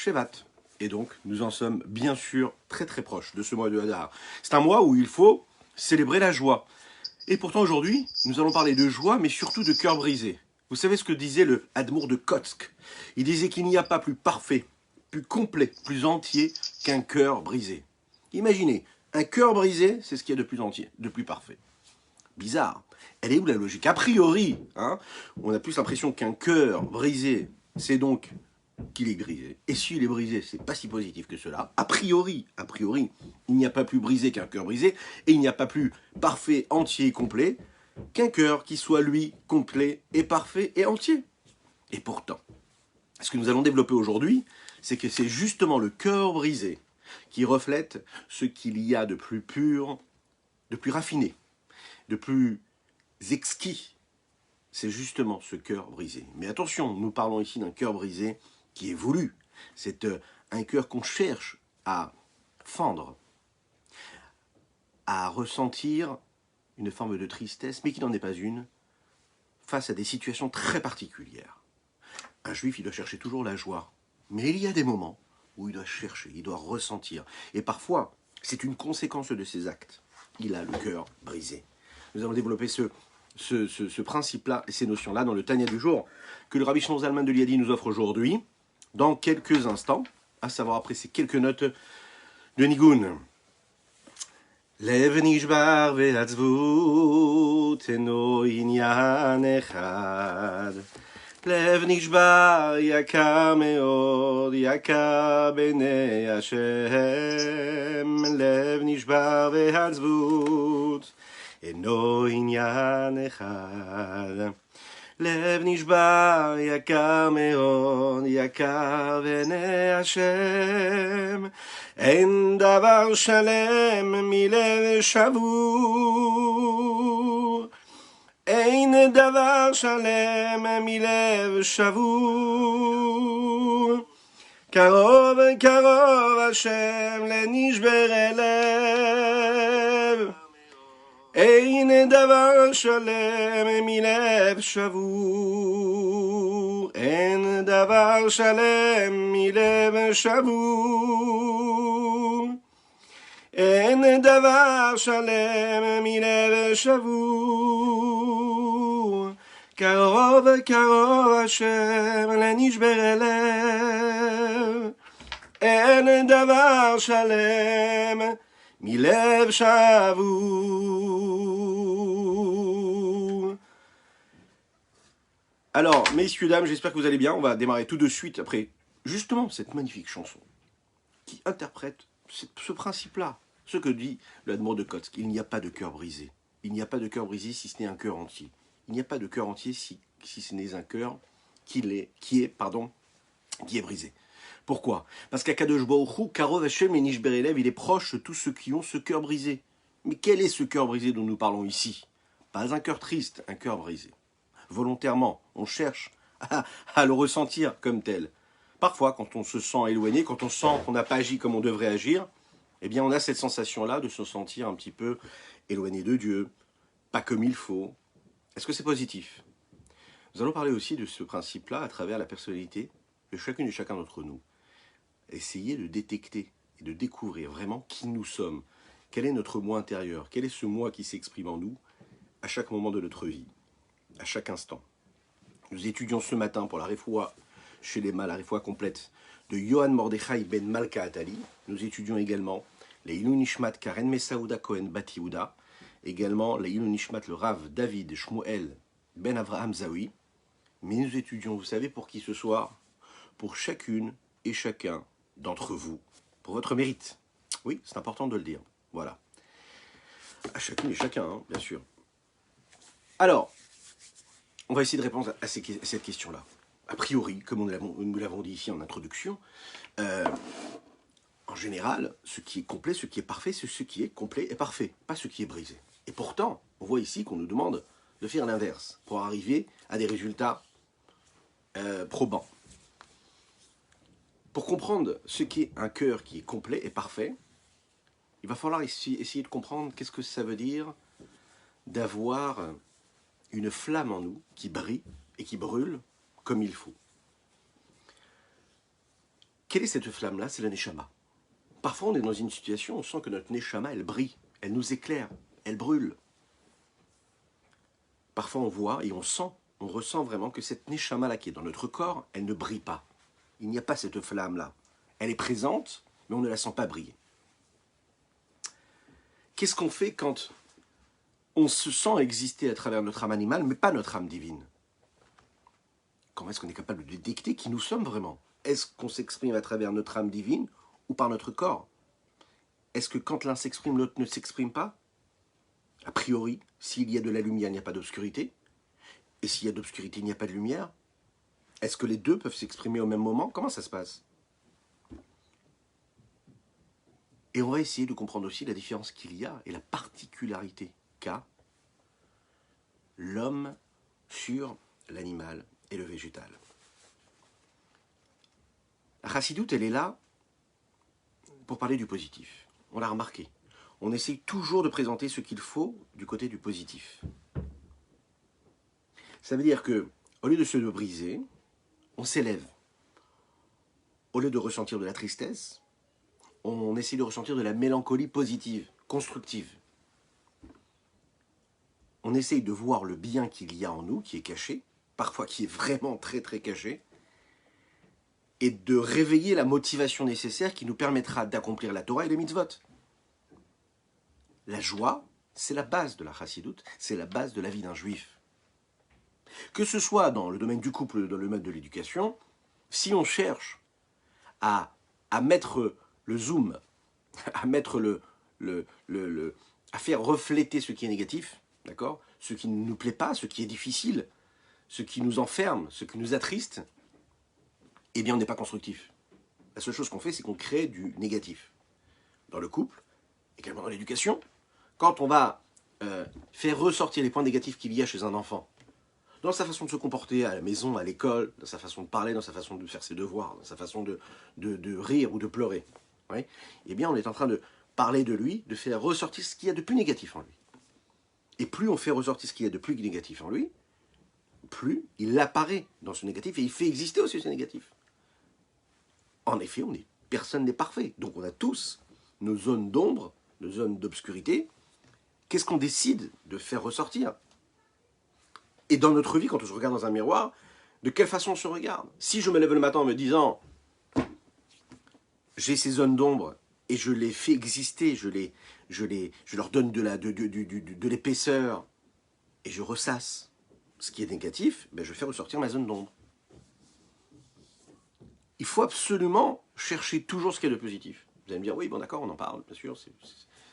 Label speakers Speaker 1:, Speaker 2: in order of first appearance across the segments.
Speaker 1: Shevat. Et donc, nous en sommes bien sûr très très proches de ce mois de Hadar. C'est un mois où il faut célébrer la joie. Et pourtant aujourd'hui, nous allons parler de joie, mais surtout de cœur brisé. Vous savez ce que disait le Admour de Kotsk? Il disait qu'il n'y a pas plus parfait, plus complet, plus entier qu'un cœur brisé. Imaginez, un cœur brisé, c'est ce qu'il y a de plus entier, de plus parfait. Bizarre. Elle est où la logique? A priori, on a plus l'impression qu'un cœur brisé, c'est donc qu'il est brisé. Et s'il est brisé, c'est pas si positif que cela. A priori, il n'y a pas plus brisé qu'un cœur brisé, et il n'y a pas plus parfait, entier et complet qu'un cœur qui soit, lui, complet et parfait et entier. Et pourtant, ce que nous allons développer aujourd'hui, c'est que c'est justement le cœur brisé qui reflète ce qu'il y a de plus pur, de plus raffiné, de plus exquis. C'est justement ce cœur brisé. Mais attention, nous parlons ici d'un cœur brisé qui est voulu. C'est un cœur qu'on cherche à fendre, à ressentir une forme de tristesse, mais qui n'en est pas une, face à des situations très particulières. Un juif, il doit chercher toujours la joie. Mais il y a des moments où il doit chercher, il doit ressentir. Et parfois, c'est une conséquence de ses actes. Il a le cœur brisé. Nous allons développer ce principe-là et ces notions-là dans le Tanya du jour que le Rabbi Shlomo Zalman de Liadi nous offre aujourd'hui, dans quelques instants, à savoir après ces quelques notes de Nigun. Lev nishbar ve'atzvut eno inyan echad. Lev nishbar yakar meod, yakar b'nei Hashem. Lev nishbar ve'atzvut eno inyan echad. לב נשבר יקר מאוד, יקר בעיני השם. אין דבר שלם מלב שבור. אין דבר שלם מלב שבור. קרוב קרוב השם לנשברי לב. אין דבר שלם מלב שבור, אין דבר שלם מלב שבור, אין דבר שלם מלב שבור, קרוב קרוב השם לנשברי לב, אין דבר שלם Milev Shavu. Alors, messieurs, dames, j'espère que vous allez bien. On va démarrer tout de suite après, justement, cette magnifique chanson qui interprète ce principe-là. Ce que dit le Admour de Kotsk. Il n'y a pas de cœur brisé. Il n'y a pas de cœur brisé si ce n'est un cœur entier. Il n'y a pas de cœur entier si ce n'est un cœur qui est brisé. Pourquoi? Parce qu'Akadosh Baruch Hu, Karov Hashem et Nishberi Lev, il est proche de tous ceux qui ont ce cœur brisé. Mais quel est ce cœur brisé dont nous parlons ici? Pas un cœur triste, un cœur brisé. Volontairement, on cherche à le ressentir comme tel. Parfois, quand on se sent éloigné, quand on sent qu'on n'a pas agi comme on devrait agir, eh bien on a cette sensation-là de se sentir un petit peu éloigné de Dieu, pas comme il faut. Est-ce que c'est positif? Nous allons parler aussi de ce principe-là à travers la personnalité de chacune et chacun d'entre nous. Essayer de détecter et de découvrir vraiment qui nous sommes, quel est notre moi intérieur, quel est ce moi qui s'exprime en nous à chaque moment de notre vie, à chaque instant. Nous étudions ce matin pour la Refoua chez les la Refoua complète de Yohan Mordechai ben Malka Atali. Nous étudions également les Ilou Nishmat Karen Mesaouda Cohen Bat Yehuda, également les Ilou Nishmat le Rav David Shmuel ben Avraham Zawi. Mais nous étudions, vous savez pour qui ce soir? Pour chacune et chacun d'entre vous, pour votre mérite. Oui, c'est important de le dire. Voilà. À chacune et chacun, bien sûr. Alors, on va essayer de répondre à cette question-là. A priori, comme nous l'avons dit ici en introduction, en général, ce qui est complet, ce qui est parfait, c'est ce qui est complet et parfait, pas ce qui est brisé. Et pourtant, on voit ici qu'on nous demande de faire l'inverse pour arriver à des résultats probants. Pour comprendre ce qu'est un cœur qui est complet et parfait, il va falloir essayer de comprendre qu'est-ce que ça veut dire d'avoir une flamme en nous qui brille et qui brûle comme il faut. Quelle est cette flamme-là? C'est la Neshama. Parfois, on est dans une situation, on sent que notre Neshama, elle brille, elle nous éclaire, elle brûle. Parfois, on voit et on sent, on ressent vraiment que cette Neshama-là qui est dans notre corps, elle ne brille pas. Il n'y a pas cette flamme-là. Elle est présente, mais on ne la sent pas briller. Qu'est-ce qu'on fait quand on se sent exister à travers notre âme animale, mais pas notre âme divine? Comment est-ce qu'on est capable de détecter qui nous sommes vraiment? Est-ce qu'on s'exprime à travers notre âme divine ou par notre corps? Est-ce que quand l'un s'exprime, l'autre ne s'exprime pas? A priori, s'il y a de la lumière, il n'y a pas d'obscurité. Et s'il y a d'obscurité, il n'y a pas de lumière. Est-ce que les deux peuvent s'exprimer au même moment? Comment ça se passe? Et on va essayer de comprendre aussi la différence qu'il y a et la particularité qu'a l'homme sur l'animal et le végétal. La chassidoute, elle est là pour parler du positif. On l'a remarqué. On essaye toujours de présenter ce qu'il faut du côté du positif. Ça veut dire que, au lieu de se briser, on s'élève. Au lieu de ressentir de la tristesse, on essaie de ressentir de la mélancolie positive, constructive. On essaye de voir le bien qu'il y a en nous, qui est caché, parfois qui est vraiment très très caché, et de réveiller la motivation nécessaire qui nous permettra d'accomplir la Torah et les mitzvot. La joie, c'est la base de la chassidoute, c'est la base de la vie d'un juif. Que ce soit dans le domaine du couple ou dans le domaine de l'éducation, si on cherche à mettre le zoom, à mettre à faire refléter ce qui est négatif, d'accord, ce qui ne nous plaît pas, ce qui est difficile, ce qui nous enferme, ce qui nous attriste, eh bien on n'est pas constructif. La seule chose qu'on fait, c'est qu'on crée du négatif. Dans le couple, également dans l'éducation, quand on va faire ressortir les points négatifs qu'il y a chez un enfant, dans sa façon de se comporter à la maison, à l'école, dans sa façon de parler, dans sa façon de faire ses devoirs, dans sa façon de rire ou de pleurer, oui, eh bien on est en train de parler de lui, de faire ressortir ce qu'il y a de plus négatif en lui. Et plus on fait ressortir ce qu'il y a de plus négatif en lui, plus il apparaît dans ce négatif et il fait exister aussi ce négatif. En effet, personne n'est parfait. Donc on a tous nos zones d'ombre, nos zones d'obscurité. Qu'est-ce qu'on décide de faire ressortir? Et dans notre vie, quand on se regarde dans un miroir, de quelle façon on se regarde? Si je me lève le matin en me disant j'ai ces zones d'ombre et je les fais exister, je leur donne de l'épaisseur et je ressasse ce qui est négatif, ben je fais ressortir ma zone d'ombre. Il faut absolument chercher toujours ce qu'il y a de positif. Vous allez me dire, oui, bon d'accord, on en parle, bien sûr,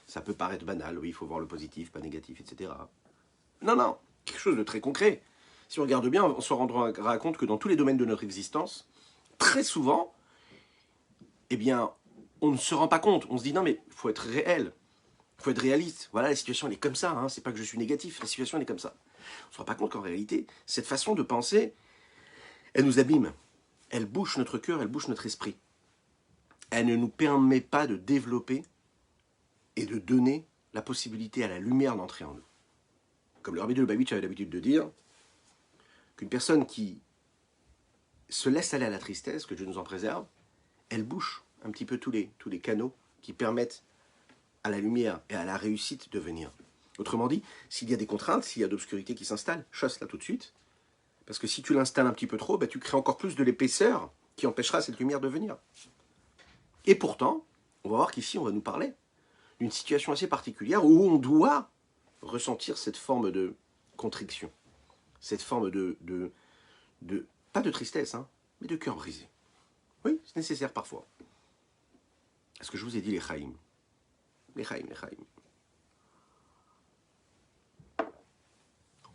Speaker 1: ça peut paraître banal, oui, il faut voir le positif, pas négatif, etc. Non, non, quelque chose de très concret. Si on regarde bien, on se rendra compte que dans tous les domaines de notre existence, très souvent, eh bien, on ne se rend pas compte. On se dit, non mais, il faut être réel, il faut être réaliste. Voilà, la situation, elle est comme ça, hein. C'est pas que je suis négatif, la situation, elle est comme ça. On ne se rend pas compte qu'en réalité, cette façon de penser, elle nous abîme. Elle bouche notre cœur, elle bouche notre esprit. Elle ne nous permet pas de développer et de donner la possibilité à la lumière d'entrer en nous. Comme le Rabbi de Lubavitch avait l'habitude de dire, qu'une personne qui se laisse aller à la tristesse, que Dieu nous en préserve, elle bouche un petit peu tous les canaux qui permettent à la lumière et à la réussite de venir. Autrement dit, s'il y a des contraintes, s'il y a d'obscurité qui s'installe, chasse-la tout de suite. Parce que si tu l'installes un petit peu trop, ben, tu crées encore plus de l'épaisseur qui empêchera cette lumière de venir. Et pourtant, on va voir qu'ici, on va nous parler d'une situation assez particulière où on doit ressentir cette forme de contriction, cette forme pas de tristesse, hein, mais de cœur brisé. Oui, c'est nécessaire parfois. Est-ce que je vous ai dit les chaïm? Les chaïm.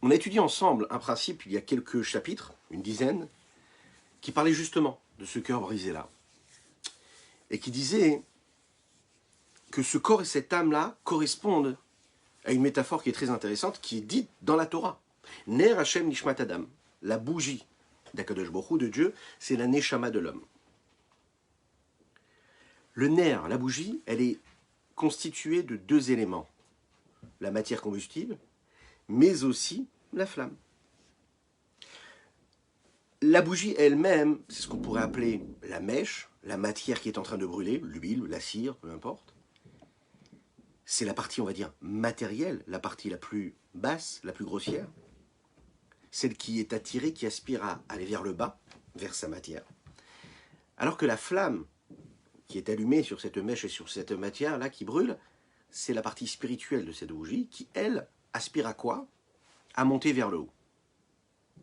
Speaker 1: On a étudié ensemble un principe il y a quelques chapitres, une dizaine, qui parlait justement de ce cœur brisé-là. Et qui disait que ce corps et cette âme-là correspondent à une métaphore qui est très intéressante, qui est dite dans la Torah. Ner Hashem Nishmat Adam, la bougie d'Akadosh Baruch Hu, de Dieu, c'est la neshama de l'homme. Le ner, la bougie, elle est constituée de deux éléments. La matière combustible, mais aussi la flamme. La bougie elle-même, c'est ce qu'on pourrait appeler la mèche, la matière qui est en train de brûler, l'huile, la cire, peu importe. C'est la partie, on va dire, matérielle, la partie la plus basse, la plus grossière. Celle qui est attirée, qui aspire à aller vers le bas, vers sa matière. Alors que la flamme qui est allumée sur cette mèche et sur cette matière-là qui brûle, c'est la partie spirituelle de cette bougie qui, elle, aspire à quoi? À monter vers le haut.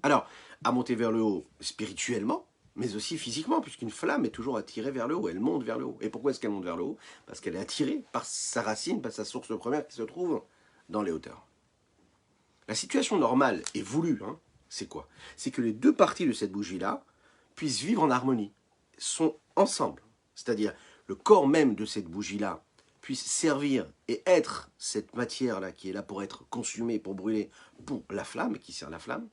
Speaker 1: Alors, à monter vers le haut spirituellement, mais aussi physiquement, puisqu'une flamme est toujours attirée vers le haut, elle monte vers le haut. Et pourquoi est-ce qu'elle monte vers le haut? Parce qu'elle est attirée par sa racine, par sa source première qui se trouve dans les hauteurs. La situation normale et voulue, hein, c'est quoi? C'est que les deux parties de cette bougie-là puissent vivre en harmonie, sont ensemble. C'est-à-dire, le corps même de cette bougie-là puisse servir et être cette matière-là qui est là pour être consumée, pour brûler, pour la flamme, et qui sert la flamme.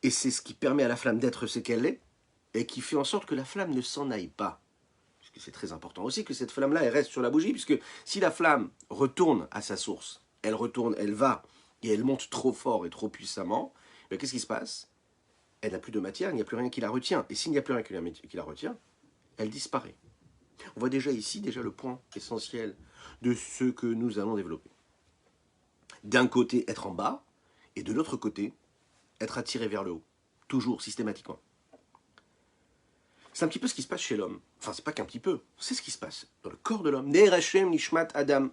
Speaker 1: Et c'est ce qui permet à la flamme d'être ce qu'elle est, et qui fait en sorte que la flamme ne s'en aille pas. Parce que c'est très important aussi que cette flamme-là, elle reste sur la bougie, puisque si la flamme retourne à sa source, elle retourne, elle va, et elle monte trop fort et trop puissamment, qu'est-ce qui se passe? Elle n'a plus de matière, il n'y a plus rien qui la retient. Et s'il n'y a plus rien qui la retient, elle disparaît. On voit déjà ici le point essentiel de ce que nous allons développer. D'un côté, être en bas, et de l'autre côté, être attiré vers le haut. Toujours, systématiquement. C'est un petit peu ce qui se passe chez l'homme. Enfin, c'est pas qu'un petit peu, c'est ce qui se passe dans le corps de l'homme. Ner Hashem Nishmat Adam.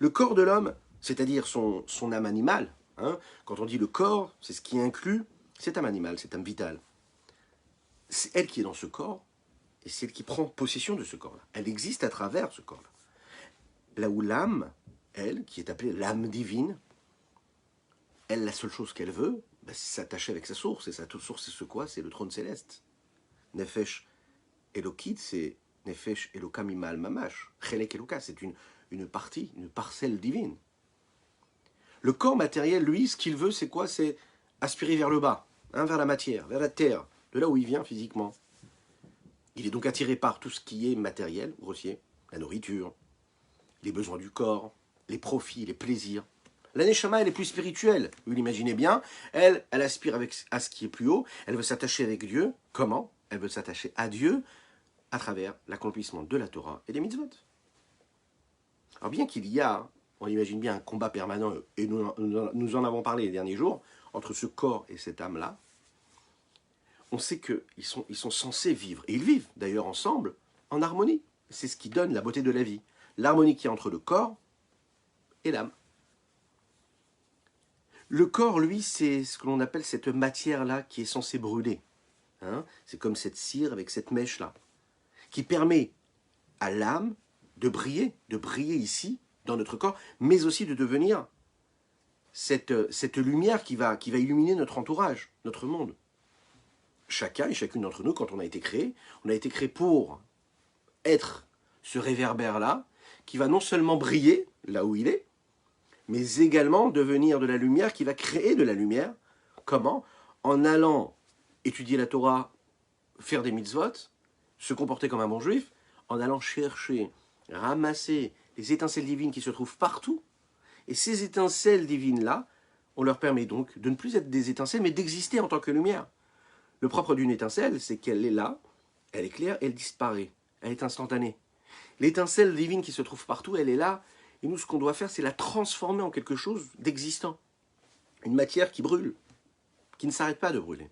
Speaker 1: Le corps de l'homme, c'est-à-dire son âme animale, hein, quand on dit le corps, c'est ce qui inclut cette âme animale, cette âme vitale. C'est elle qui est dans ce corps, et c'est elle qui prend possession de ce corps-là. Elle existe à travers ce corps-là. Là où l'âme, elle, qui est appelée l'âme divine, elle, la seule chose qu'elle veut, c'est s'attacher avec sa source. Et sa source, c'est ce quoi? C'est le trône céleste. Nefesh Elokit, c'est Nefesh Elokam Imal Mamash. Chelek Eloka, c'est une partie, une parcelle divine. Le corps matériel, lui, ce qu'il veut, c'est quoi? C'est aspirer vers le bas, hein, vers la matière, vers la terre, de là où il vient physiquement. Il est donc attiré par tout ce qui est matériel, grossier, la nourriture, les besoins du corps, les profits, les plaisirs. La Neshama, elle est plus spirituelle. Vous l'imaginez bien, elle aspire à ce qui est plus haut, elle veut s'attacher avec Dieu. Comment? Elle veut s'attacher à Dieu à travers l'accomplissement de la Torah et des mitzvot. Alors bien qu'il y a, on imagine bien, un combat permanent, et nous en avons parlé les derniers jours, entre ce corps et cette âme-là, on sait qu'ils sont censés vivre, et ils vivent d'ailleurs ensemble, en harmonie. C'est ce qui donne la beauté de la vie. L'harmonie qui est entre le corps et l'âme. Le corps, lui, c'est ce que l'on appelle cette matière-là qui est censée brûler. Hein, c'est comme cette cire avec cette mèche-là, qui permet à l'âme de briller ici, dans notre corps, mais aussi de devenir cette lumière qui va illuminer notre entourage, notre monde. Chacun et chacune d'entre nous, quand on a été créé pour être ce réverbère-là, qui va non seulement briller là où il est, mais également devenir de la lumière qui va créer de la lumière. Comment? En allant étudier la Torah, faire des mitzvot, se comporter comme un bon juif, en allant chercher, ramasser les étincelles divines qui se trouvent partout. Et ces étincelles divines-là, on leur permet donc de ne plus être des étincelles, mais d'exister en tant que lumière. Le propre d'une étincelle, c'est qu'elle est là, elle éclaire, elle disparaît, elle est instantanée. L'étincelle divine qui se trouve partout, elle est là, et nous, ce qu'on doit faire, c'est la transformer en quelque chose d'existant. Une matière qui brûle, qui ne s'arrête pas de brûler.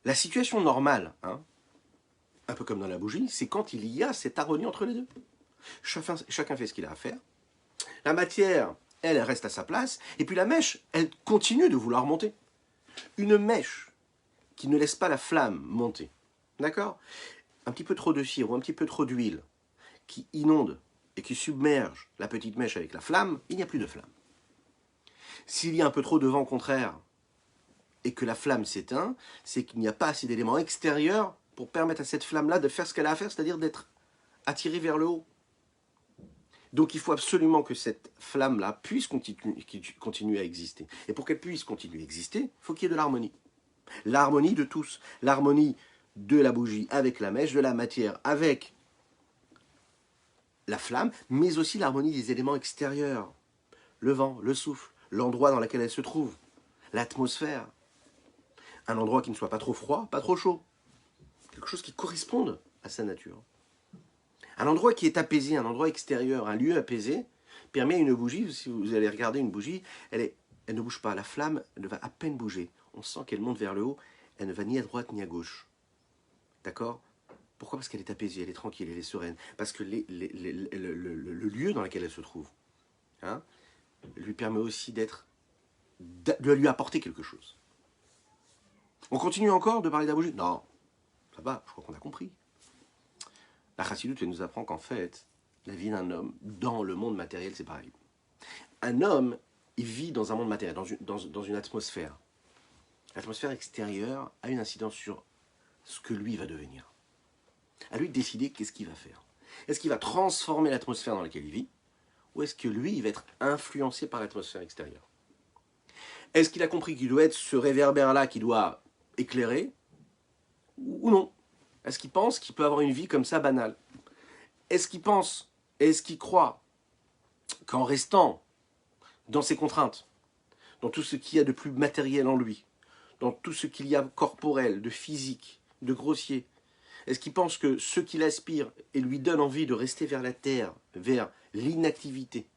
Speaker 1: La situation normale, hein, un peu comme dans la bougie, c'est quand il y a cette harmonie entre les deux. Chacun fait ce qu'il a à faire. La matière, elle reste à sa place, et puis la mèche, elle continue de vouloir monter. Une mèche qui ne laisse pas la flamme monter, d'accord? Un petit peu trop de cire ou un petit peu trop d'huile qui inonde et qui submerge la petite mèche avec la flamme, il n'y a plus de flamme. S'il y a un peu trop de vent contraire et que la flamme s'éteint, c'est qu'il n'y a pas assez d'éléments extérieurs pour permettre à cette flamme-là de faire ce qu'elle a à faire, c'est-à-dire d'être attirée vers le haut. Donc il faut absolument que cette flamme-là puisse continuer à exister. Et pour qu'elle puisse continuer à exister, il faut qu'il y ait de l'harmonie. L'harmonie de tous. L'harmonie de la bougie avec la mèche, de la matière avec la flamme, mais aussi l'harmonie des éléments extérieurs. Le vent, le souffle, l'endroit dans lequel elle se trouve, l'atmosphère. Un endroit qui ne soit pas trop froid, pas trop chaud. quelque chose qui corresponde à sa nature. Un endroit qui est apaisé, un endroit extérieur, un lieu apaisé, permet à une bougie, si vous allez regarder une bougie, elle ne bouge pas, la flamme elle va à peine bouger. On sent qu'elle monte vers le haut, elle ne va ni à droite ni à gauche. D'accord? Pourquoi? Parce qu'elle est apaisée, elle est tranquille, elle est sereine. Parce que le lieu dans lequel elle se trouve hein, lui permet aussi de lui apporter quelque chose. On continue encore de parler de la bougie? Non, ça va, je crois qu'on a compris. La Chassidoute nous apprend qu'en fait, la vie d'un homme, dans le monde matériel, c'est pareil. Un homme, il vit dans un monde matériel, dans une atmosphère. L'atmosphère extérieure a une incidence sur ce que lui va devenir. À lui de décider qu'est-ce qu'il va faire. Est-ce qu'il va transformer l'atmosphère dans laquelle il vit, ou est-ce que lui, il va être influencé par l'atmosphère extérieure? Est-ce qu'il a compris qu'il doit être ce réverbère-là qui doit éclairer, ou non? Est-ce qu'il pense qu'il peut avoir une vie comme ça banale? Est-ce qu'il pense, est-ce qu'il croit qu'en restant dans ses contraintes, dans tout ce qu'il y a de plus matériel en lui, dans tout ce qu'il y a corporel, de physique, de grossier, est-ce qu'il pense que ce qu'il aspire et lui donne envie de rester vers la terre, vers l'inactivité,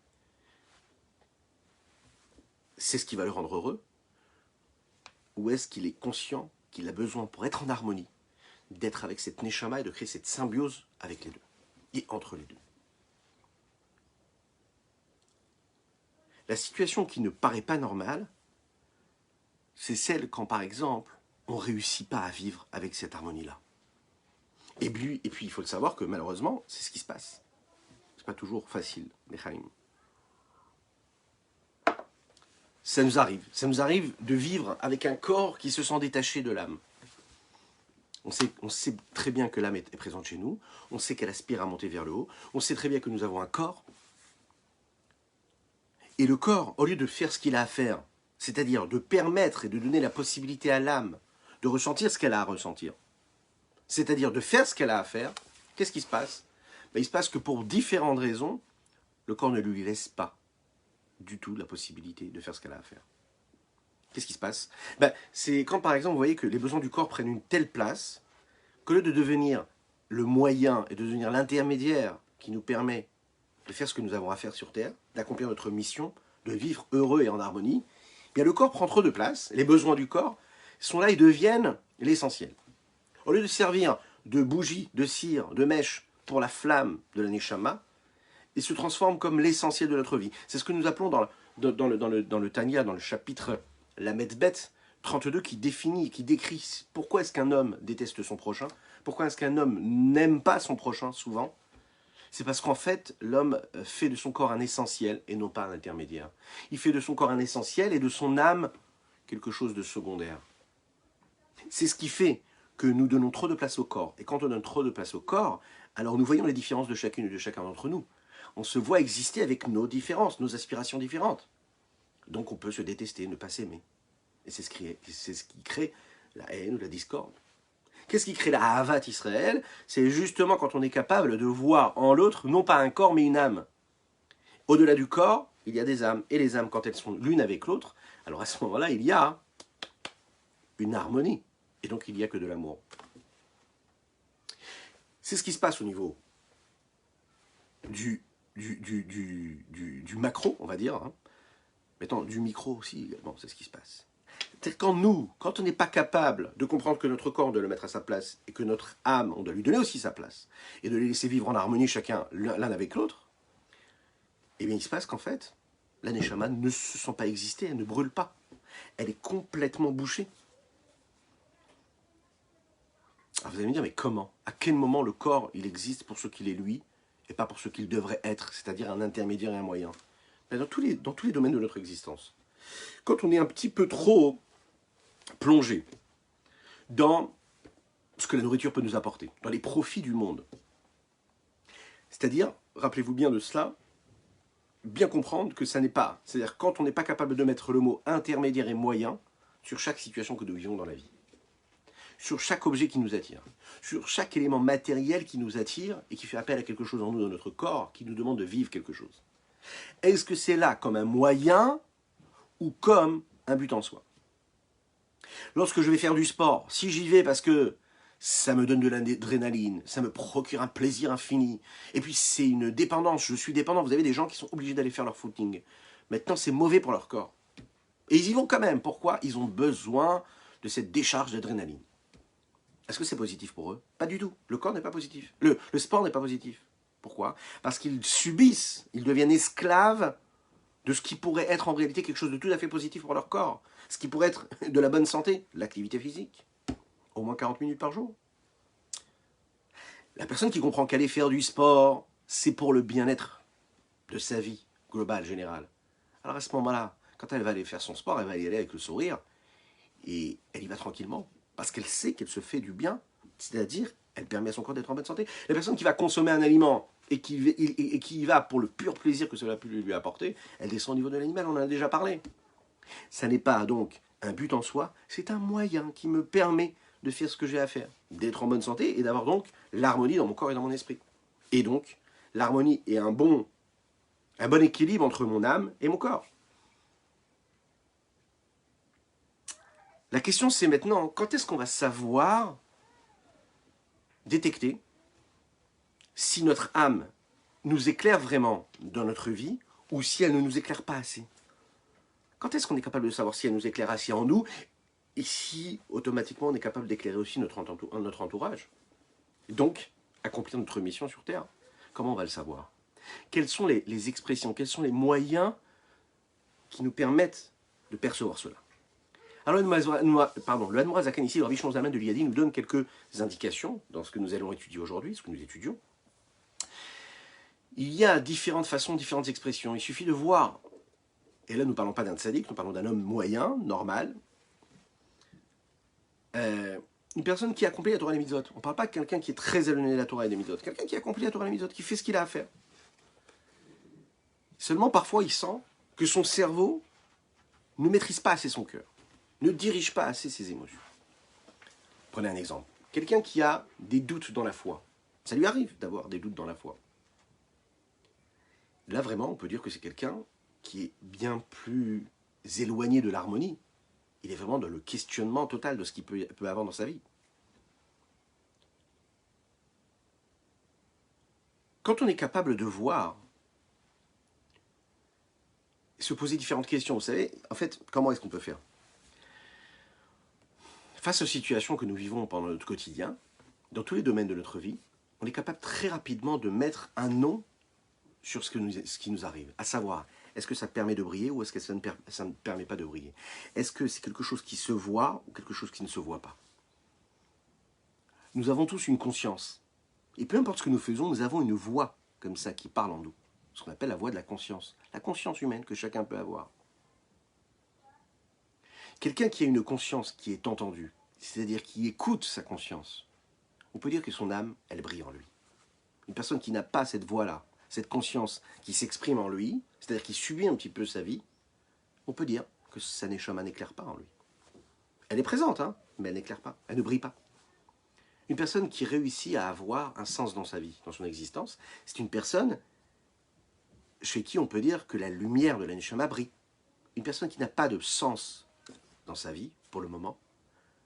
Speaker 1: c'est ce qui va le rendre heureux? Ou est-ce qu'il est conscient qu'il a besoin, pour être en harmonie, d'être avec cette neshama et de créer cette symbiose avec les deux, et entre les deux? La situation qui ne paraît pas normale, c'est celle quand, par exemple, on ne réussit pas à vivre avec cette harmonie-là. Et puis, il faut le savoir que, malheureusement, c'est ce qui se passe. C'est pas toujours facile, les Chaim. Ça nous arrive de vivre avec un corps qui se sent détaché de l'âme. On sait très bien que l'âme est présente chez nous, on sait qu'elle aspire à monter vers le haut, on sait très bien que nous avons un corps. Et le corps, au lieu de faire ce qu'il a à faire, c'est-à-dire de permettre et de donner la possibilité à l'âme de ressentir ce qu'elle a à ressentir, c'est-à-dire de faire ce qu'elle a à faire, qu'est-ce qui se passe? Il se passe que pour différentes raisons, le corps ne lui laisse pas du tout la possibilité de faire ce qu'elle a à faire. Qu'est-ce qui se passe? C'est quand, par exemple, vous voyez que les besoins du corps prennent une telle place qu'au lieu de devenir le moyen et de devenir l'intermédiaire qui nous permet de faire ce que nous avons à faire sur Terre, d'accomplir notre mission, de vivre heureux et en harmonie, le corps prend trop de place, les besoins du corps sont là et deviennent l'essentiel. Au lieu de servir de bougie, de cire, de mèche pour la flamme de la Neshama, ils se transforment comme l'essentiel de notre vie. C'est ce que nous appelons dans le Tanya, dans le chapitre Lamed Bet 32, qui définit, qui décrit pourquoi est-ce qu'un homme déteste son prochain, pourquoi est-ce qu'un homme n'aime pas son prochain souvent. C'est parce qu'en fait, l'homme fait de son corps un essentiel et non pas un intermédiaire. Il fait de son corps un essentiel et de son âme quelque chose de secondaire. C'est ce qui fait que nous donnons trop de place au corps. Et quand on donne trop de place au corps, alors nous voyons les différences de chacune et de chacun d'entre nous. On se voit exister avec nos différences, nos aspirations différentes. Donc on peut se détester, ne pas s'aimer. Et c'est ce qui crée la haine ou la discorde. Qu'est-ce qui crée la Havat Israël? C'est justement quand on est capable de voir en l'autre, non pas un corps, mais une âme. Au-delà du corps, il y a des âmes. Et les âmes, quand elles sont l'une avec l'autre, alors à ce moment-là, il y a une harmonie. Et donc il n'y a que de l'amour. C'est ce qui se passe au niveau du macro, on va dire. Mettons, du micro aussi, également, c'est ce qui se passe. C'est quand on n'est pas capable de comprendre que notre corps, on doit le mettre à sa place, et que notre âme, on doit lui donner aussi sa place, et de les laisser vivre en harmonie chacun l'un avec l'autre, eh bien il se passe qu'en fait, la Neshama ne se sent pas exister, elle ne brûle pas. Elle est complètement bouchée. Alors vous allez me dire, mais comment? À quel moment le corps, il existe pour ce qu'il est lui, et pas pour ce qu'il devrait être, c'est-à-dire un intermédiaire et un moyen? Dans tous les domaines de notre existence. Quand on est un petit peu trop plongé dans ce que la nourriture peut nous apporter, dans les profits du monde. C'est-à-dire, rappelez-vous bien de cela, bien comprendre que ça n'est pas, c'est-à-dire quand on n'est pas capable de mettre le mot intermédiaire et moyen sur chaque situation que nous vivons dans la vie, sur chaque objet qui nous attire, sur chaque élément matériel qui nous attire et qui fait appel à quelque chose en nous, dans notre corps, qui nous demande de vivre quelque chose. Est-ce que c'est là comme un moyen ou comme un but en soi? Lorsque je vais faire du sport, si j'y vais parce que ça me donne de l'adrénaline, ça me procure un plaisir infini. Et puis c'est une dépendance, je suis dépendant. Vous avez des gens qui sont obligés d'aller faire leur footing. Maintenant, c'est mauvais pour leur corps. Et ils y vont quand même. Pourquoi? Ils ont besoin de cette décharge d'adrénaline. Est-ce que c'est positif pour eux? Pas du tout. Le corps n'est pas positif. Le sport n'est pas positif. Pourquoi? Parce qu'ils subissent, ils deviennent esclaves de ce qui pourrait être en réalité quelque chose de tout à fait positif pour leur corps. Ce qui pourrait être de la bonne santé, l'activité physique. Au moins 40 minutes par jour. La personne qui comprend qu'aller faire du sport, c'est pour le bien-être de sa vie globale, générale. Alors à ce moment-là, quand elle va aller faire son sport, elle va y aller avec le sourire et elle y va tranquillement parce qu'elle sait qu'elle se fait du bien, c'est-à-dire elle permet à son corps d'être en bonne santé. La personne qui va consommer un aliment et qui y va pour le pur plaisir que cela peut lui apporter, elle descend au niveau de l'animal, on en a déjà parlé. Ça n'est pas donc un but en soi, c'est un moyen qui me permet de faire ce que j'ai à faire, d'être en bonne santé et d'avoir donc l'harmonie dans mon corps et dans mon esprit. Et donc, l'harmonie est un bon équilibre entre mon âme et mon corps. La question c'est maintenant, quand est-ce qu'on va savoir détecter si notre âme nous éclaire vraiment dans notre vie ou si elle ne nous éclaire pas assez? Quand est-ce qu'on est capable de savoir si elle nous éclaire assez en nous et si automatiquement on est capable d'éclairer aussi notre entourage? Donc, accomplir notre mission sur Terre. Comment on va le savoir? Quelles sont les expressions, quels sont les moyens qui nous permettent de percevoir cela? Alors le Admorazakan ici, le Rabbi Shimon Zalman de Liadi, nous donne quelques indications dans ce que nous allons étudier aujourd'hui, ce que nous étudions. Il y a différentes façons, différentes expressions. Il suffit de voir, et là nous ne parlons pas d'un tzaddik, nous parlons d'un homme moyen, normal, une personne qui accomplit la Torah et les mitzvot. On ne parle pas de quelqu'un qui est très éloigné de la Torah et des mitzvot, quelqu'un qui accomplit la Torah et les mitzvot, qui fait ce qu'il a à faire. Seulement parfois il sent que son cerveau ne maîtrise pas assez son cœur, ne dirige pas assez ses émotions. Prenez un exemple. Quelqu'un qui a des doutes dans la foi. Ça lui arrive d'avoir des doutes dans la foi. Là, vraiment, on peut dire que c'est quelqu'un qui est bien plus éloigné de l'harmonie. Il est vraiment dans le questionnement total de ce qu'il peut avoir dans sa vie. Quand on est capable de voir, se poser différentes questions, vous savez, en fait, comment est-ce qu'on peut faire? Face aux situations que nous vivons pendant notre quotidien, dans tous les domaines de notre vie, on est capable très rapidement de mettre un nom sur ce qui nous arrive. À savoir, est-ce que ça permet de briller ou est-ce que ça ne permet pas de briller? Est-ce que c'est quelque chose qui se voit ou quelque chose qui ne se voit pas? Nous avons tous une conscience. Et peu importe ce que nous faisons, nous avons une voix comme ça qui parle en nous. Ce qu'on appelle la voix de la conscience. La conscience humaine que chacun peut avoir. Quelqu'un qui a une conscience qui est entendue, c'est-à-dire qui écoute sa conscience, on peut dire que son âme, elle brille en lui. Une personne qui n'a pas cette voix-là, cette conscience qui s'exprime en lui, c'est-à-dire qui subit un petit peu sa vie, on peut dire que sa neshama n'éclaire pas en lui. Elle est présente, hein, mais elle n'éclaire pas, elle ne brille pas. Une personne qui réussit à avoir un sens dans sa vie, dans son existence, c'est une personne chez qui on peut dire que la lumière de la neshama brille. Une personne qui n'a pas de sens dans sa vie, pour le moment,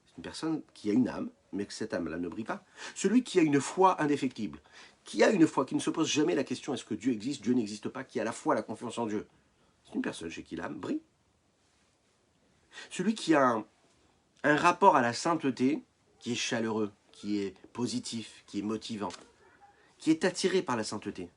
Speaker 1: c'est une personne qui a une âme, mais que cette âme-là ne brille pas. Celui qui a une foi indéfectible, qui a une foi, qui ne se pose jamais la question est-ce que Dieu existe, Dieu n'existe pas, qui a à la fois la confiance en Dieu, c'est une personne chez qui l'âme brille. Celui qui a un rapport à la sainteté qui est chaleureux, qui est positif, qui est motivant, qui est attiré par la sainteté,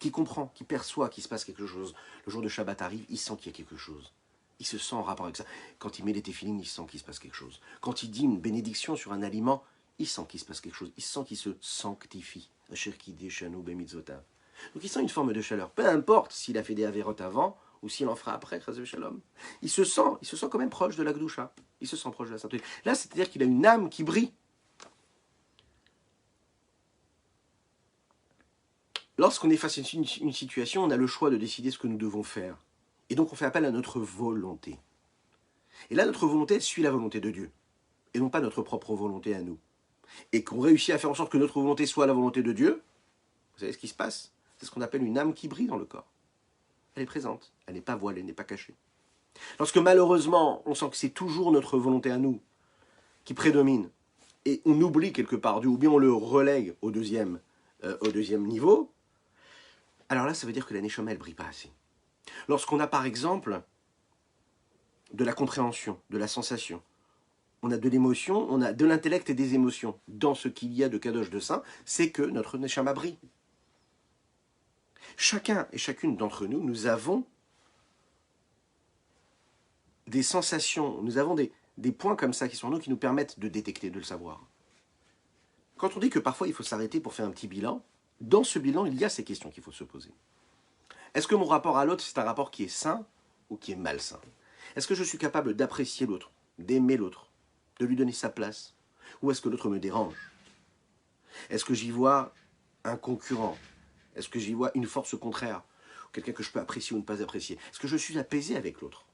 Speaker 1: qui comprend, qui perçoit qu'il se passe quelque chose. Le jour de Shabbat arrive, il sent qu'il y a quelque chose. Il se sent en rapport avec ça. Quand il met les téphilines, il sent qu'il se passe quelque chose. Quand il dit une bénédiction sur un aliment, il sent qu'il se passe quelque chose. Il sent qu'il se sanctifie. Donc il sent une forme de chaleur. Peu importe s'il a fait des avérotes avant ou s'il en fera après, il se sent quand même proche de la Gdusha. Il se sent proche de la sainteté. Là, c'est-à-dire qu'il a une âme qui brille. Lorsqu'on est face à une situation, on a le choix de décider ce que nous devons faire. Et donc on fait appel à notre volonté. Et là, notre volonté, elle suit la volonté de Dieu. Et non pas notre propre volonté à nous. Et qu'on réussit à faire en sorte que notre volonté soit la volonté de Dieu, vous savez ce qui se passe? C'est ce qu'on appelle une âme qui brille dans le corps. Elle est présente, elle n'est pas voilée, elle n'est pas cachée. Lorsque malheureusement, on sent que c'est toujours notre volonté à nous qui prédomine, et on oublie quelque part Dieu, ou bien on le relègue au deuxième niveau, alors là, ça veut dire que la Neshama, elle ne brille pas assez. Lorsqu'on a par exemple de la compréhension, de la sensation, on a de l'émotion, on a de l'intellect et des émotions dans ce qu'il y a de Kadosh de Saint, c'est que notre Neshama brille. Chacun et chacune d'entre nous, nous avons des sensations, nous avons des points comme ça qui sont en nous qui nous permettent de détecter, de le savoir. Quand on dit que parfois il faut s'arrêter pour faire un petit bilan, dans ce bilan, il y a ces questions qu'il faut se poser. Est-ce que mon rapport à l'autre, c'est un rapport qui est sain ou qui est malsain? Est-ce que je suis capable d'apprécier l'autre, d'aimer l'autre, de lui donner sa place? Ou est-ce que l'autre me dérange? Est-ce que j'y vois un concurrent? Est-ce que j'y vois une force contraire? Quelqu'un que je peux apprécier ou ne pas apprécier? Est-ce que je suis apaisé avec l'autre?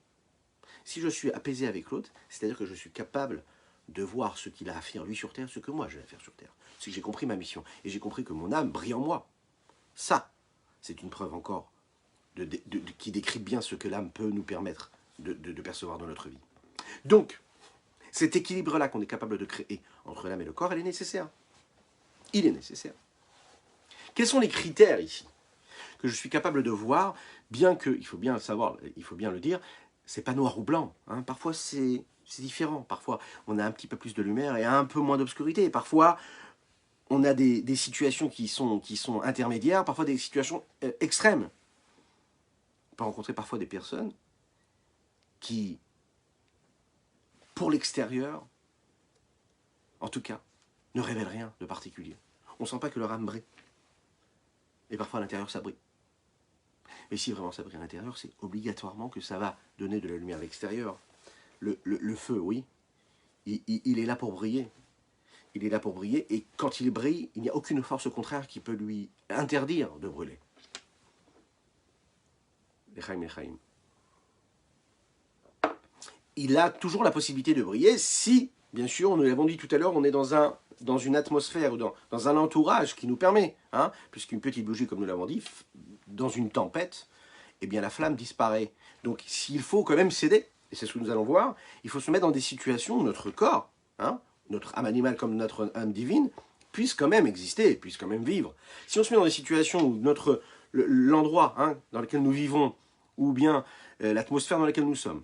Speaker 1: Si je suis apaisé avec l'autre, c'est-à-dire que je suis capable de voir ce qu'il a à faire lui sur Terre, ce que moi j'ai à faire sur Terre. C'est que j'ai compris ma mission et j'ai compris que mon âme brille en moi. Ça, c'est une preuve encore qui décrit bien ce que l'âme peut nous permettre de percevoir dans notre vie. Donc, cet équilibre-là qu'on est capable de créer entre l'âme et le corps, elle est nécessaire. Il est nécessaire. Quels sont les critères ici que je suis capable de voir, bien que, il faut bien le savoir, il faut bien le dire, c'est pas noir ou blanc. Hein. Parfois, c'est différent. Parfois, on a un petit peu plus de lumière et un peu moins d'obscurité. Parfois, on a des situations qui sont intermédiaires, parfois des situations extrêmes. On peut rencontrer parfois des personnes qui, pour l'extérieur, en tout cas, ne révèlent rien de particulier. On ne sent pas que leur âme brille. Et parfois, à l'intérieur, ça brille. Mais si vraiment ça brille à l'intérieur, c'est obligatoirement que ça va donner de la lumière à l'extérieur. Le feu, oui, il est là pour briller. Il est là pour briller, et quand il brille, il n'y a aucune force contraire qui peut lui interdire de brûler. L'Echaim. Il a toujours la possibilité de briller si, bien sûr, nous l'avons dit tout à l'heure, on est dans une atmosphère, ou dans un entourage qui nous permet, hein, puisqu'une petite bougie, comme nous l'avons dit, dans une tempête, eh bien la flamme disparaît. Donc s'il faut quand même céder, et c'est ce que nous allons voir, il faut se mettre dans des situations où notre corps, hein, notre âme animale comme notre âme divine, puisse quand même exister, puisse quand même vivre. Si on se met dans des situations où l'endroit, hein, dans lequel nous vivons, ou bien l'atmosphère dans laquelle nous sommes,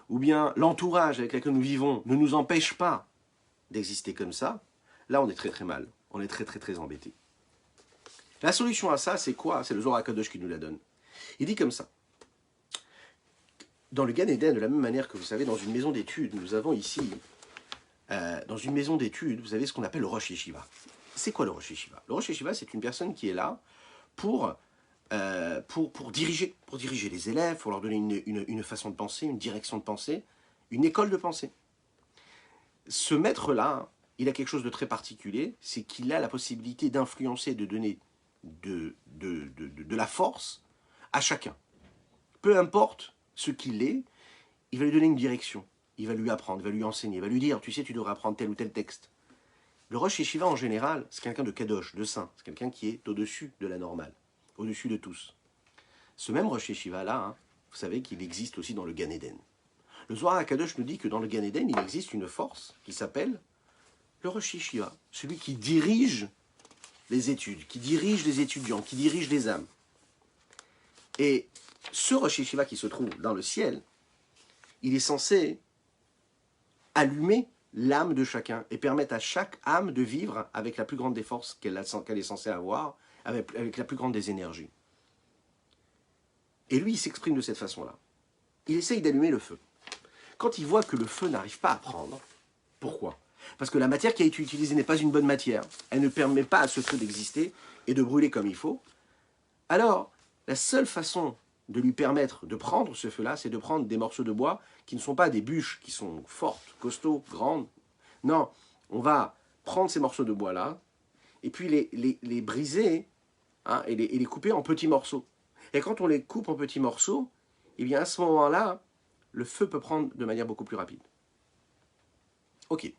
Speaker 1: ou bien l'entourage avec lequel nous vivons ne nous empêche pas d'exister comme ça, là on est très très mal, on est très très très embêté. La solution à ça, c'est quoi? C'est le Zohar HaKadosh qui nous la donne. Il dit comme ça. Dans le Gan Eden, de la même manière que vous savez, dans une maison d'études, nous avons ici, dans une maison d'études, vous avez ce qu'on appelle le Rosh Yeshiva. C'est quoi le Rosh Yeshiva? Le Rosh Yeshiva, c'est une personne qui est là pour diriger les élèves, pour leur donner une façon de penser, une direction de pensée, une école de pensée. Ce maître-là, il a quelque chose de très particulier, c'est qu'il a la possibilité d'influencer, de donner de la force à chacun. Peu importe ce qu'il est, il va lui donner une direction, il va lui apprendre, il va lui enseigner, il va lui dire, tu sais, tu devrais apprendre tel ou tel texte. Le Rosh Yeshiva, en général, c'est quelqu'un de kadosh, de saint, c'est quelqu'un qui est au-dessus de la normale, au-dessus de tous. Ce même Rosh Yeshiva-là, hein, vous savez qu'il existe aussi dans le Gan Eden. Le Zohar HaKadosh nous dit que dans le Gan Eden, il existe une force qui s'appelle le Rosh Yeshiva, celui qui dirige les études, qui dirige les étudiants, qui dirige les âmes. Et ce Rosh Yeshiva qui se trouve dans le ciel, il est censé allumer l'âme de chacun et permettre à chaque âme de vivre avec la plus grande des forces qu'elle est censée avoir, avec la plus grande des énergies. Et lui, il s'exprime de cette façon-là. Il essaye d'allumer le feu. Quand il voit que le feu n'arrive pas à prendre, pourquoi? Parce que la matière qui a été utilisée n'est pas une bonne matière, elle ne permet pas à ce feu d'exister et de brûler comme il faut, alors la seule façon de lui permettre de prendre ce feu-là, c'est de prendre des morceaux de bois qui ne sont pas des bûches qui sont fortes, costauds, grandes. Non, on va prendre ces morceaux de bois-là et puis les briser, hein, et les couper en petits morceaux. Et quand on les coupe en petits morceaux, eh bien à ce moment-là, le feu peut prendre de manière beaucoup plus rapide. Ok.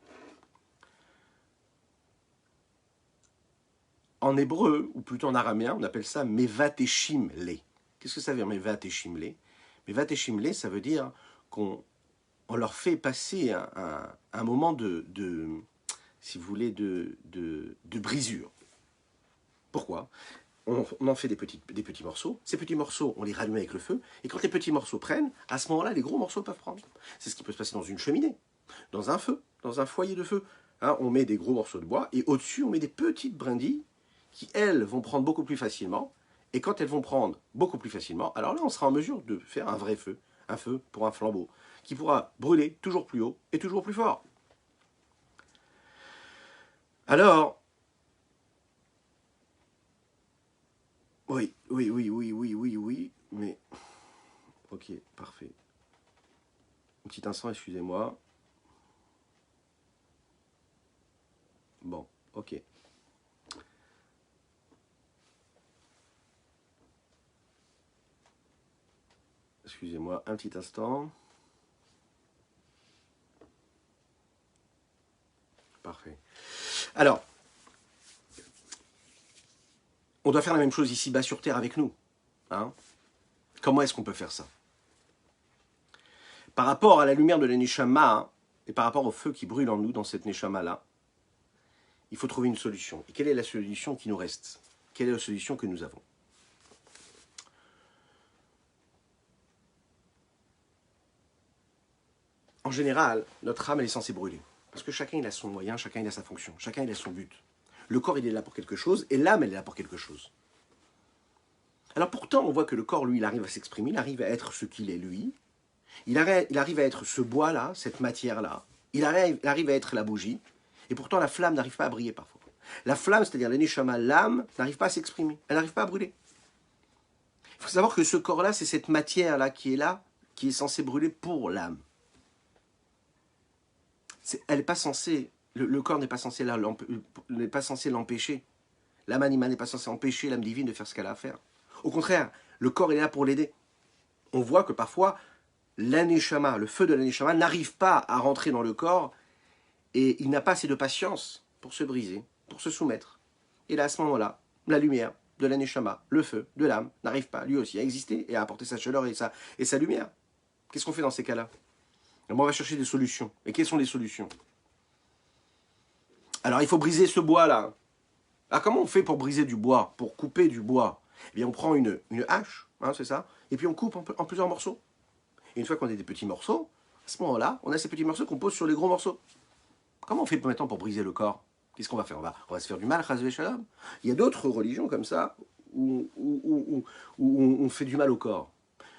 Speaker 1: En hébreu, ou plutôt en araméen, on appelle ça mevateshim le. Qu'est-ce que ça veut dire mevateshim le? Mevateshim le, ça veut dire qu'on leur fait passer un moment si vous voulez, de brisure. Pourquoi? On en fait des petits morceaux. Ces petits morceaux, on les rallume avec le feu. Et quand les petits morceaux prennent, à ce moment-là, les gros morceaux peuvent prendre. C'est ce qui peut se passer dans une cheminée, dans un feu, dans un foyer de feu. Hein, on met des gros morceaux de bois et au-dessus, on met des petites brindilles qui, elles, vont prendre beaucoup plus facilement. Et quand elles vont prendre beaucoup plus facilement, alors là, on sera en mesure de faire un vrai feu. Un feu pour un flambeau, qui pourra brûler toujours plus haut et toujours plus fort. Alors, oui, mais... Ok, parfait. Un petit instant, excusez-moi. Bon, ok. Excusez-moi, un petit instant. Parfait. Alors, on doit faire la même chose ici-bas sur Terre avec nous. Hein? Comment est-ce qu'on peut faire ça? Par rapport à la lumière de la Neshama, et par rapport au feu qui brûle en nous dans cette Neshama-là, il faut trouver une solution. Et quelle est la solution qui nous reste? Quelle est la solution que nous avons? En général, notre âme, elle est censée brûler. Parce que chacun, il a son moyen, chacun, il a sa fonction, chacun, il a son but. Le corps, il est là pour quelque chose, et l'âme, elle est là pour quelque chose. Alors pourtant, on voit que le corps, lui, il arrive à s'exprimer, il arrive à être ce qu'il est, lui. Il arrive à être ce bois-là, cette matière-là. Il arrive à être la bougie. Et pourtant, la flamme n'arrive pas à briller parfois. La flamme, c'est-à-dire le neshama, l'âme, n'arrive pas à s'exprimer. Elle n'arrive pas à brûler. Il faut savoir que ce corps-là, c'est cette matière-là, qui est censée brûler pour l'âme. Elle n'est pas censée, le corps n'est pas censé n'est pas censé l'empêcher. L'âme animale n'est pas censée empêcher l'âme divine de faire ce qu'elle a à faire. Au contraire, le corps est là pour l'aider. On voit que parfois, l'aneshama, le feu de l'aneshama, n'arrive pas à rentrer dans le corps et il n'a pas assez de patience pour se briser, pour se soumettre. Et là, à ce moment-là, la lumière de l'aneshama, le feu de l'âme, n'arrive pas lui aussi à exister et à apporter sa chaleur et sa lumière. Qu'est-ce qu'on fait dans ces cas-là? On va chercher des solutions. Et quelles sont les solutions? Alors, il faut briser ce bois-là. Alors, comment on fait pour briser du bois, pour couper du bois? Eh bien, on prend une hache, hein, c'est ça, et puis on coupe en plusieurs morceaux. Et une fois qu'on a des petits morceaux, à ce moment-là, on a ces petits morceaux qu'on pose sur les gros morceaux. Comment on fait maintenant pour briser le corps? Qu'est-ce qu'on va faire? On va se faire du mal, chas v'shalom. Il y a d'autres religions comme ça où on fait du mal au corps.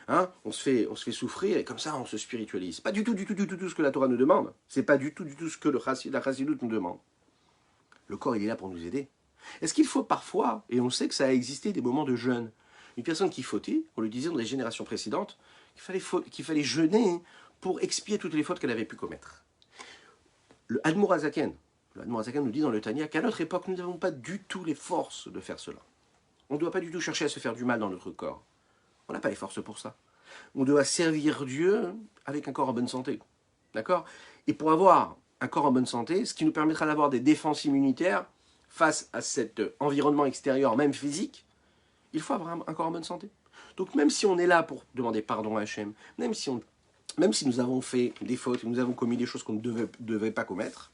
Speaker 1: Hein, on se fait souffrir et comme ça on se spiritualise. Pas du tout ce que la Torah nous demande. C'est pas du tout ce que la Chassidut nous demande. Le corps, il est là pour nous aider. Est-ce qu'il faut parfois, et on sait que ça a existé, des moments de jeûne, une personne qui fautait, on le disait dans les générations précédentes, qu'il fallait jeûner pour expier toutes les fautes qu'elle avait pu commettre. Le Admour Hazaken nous dit dans le Tanya qu'à notre époque, nous n'avons pas du tout les forces de faire cela. On ne doit pas du tout chercher à se faire du mal dans notre corps. On n'a pas les forces pour ça. On doit servir Dieu avec un corps en bonne santé. D'accord? Et pour avoir un corps en bonne santé, ce qui nous permettra d'avoir des défenses immunitaires face à cet environnement extérieur, même physique, il faut avoir un corps en bonne santé. Donc même si on est là pour demander pardon à Hachem, même si nous avons fait des fautes et nous avons commis des choses qu'on ne devait pas commettre,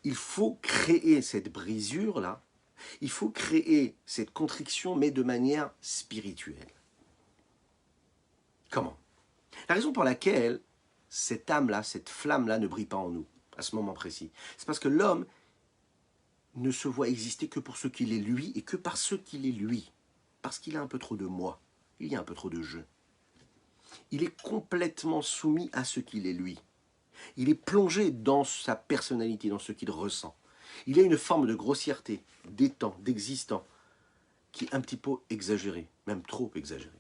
Speaker 1: il faut créer cette brisure-là, il faut créer cette contriction, mais de manière spirituelle. Comment? La raison pour laquelle cette âme-là, cette flamme-là ne brille pas en nous, à ce moment précis, c'est parce que l'homme ne se voit exister que pour ce qu'il est lui et que par ce qu'il est lui. Parce qu'il a un peu trop de moi, il y a un peu trop de je. Il est complètement soumis à ce qu'il est lui. Il est plongé dans sa personnalité, dans ce qu'il ressent. Il a une forme de grossièreté, d'étant, d'existant, qui est un petit peu exagérée, même trop exagérée.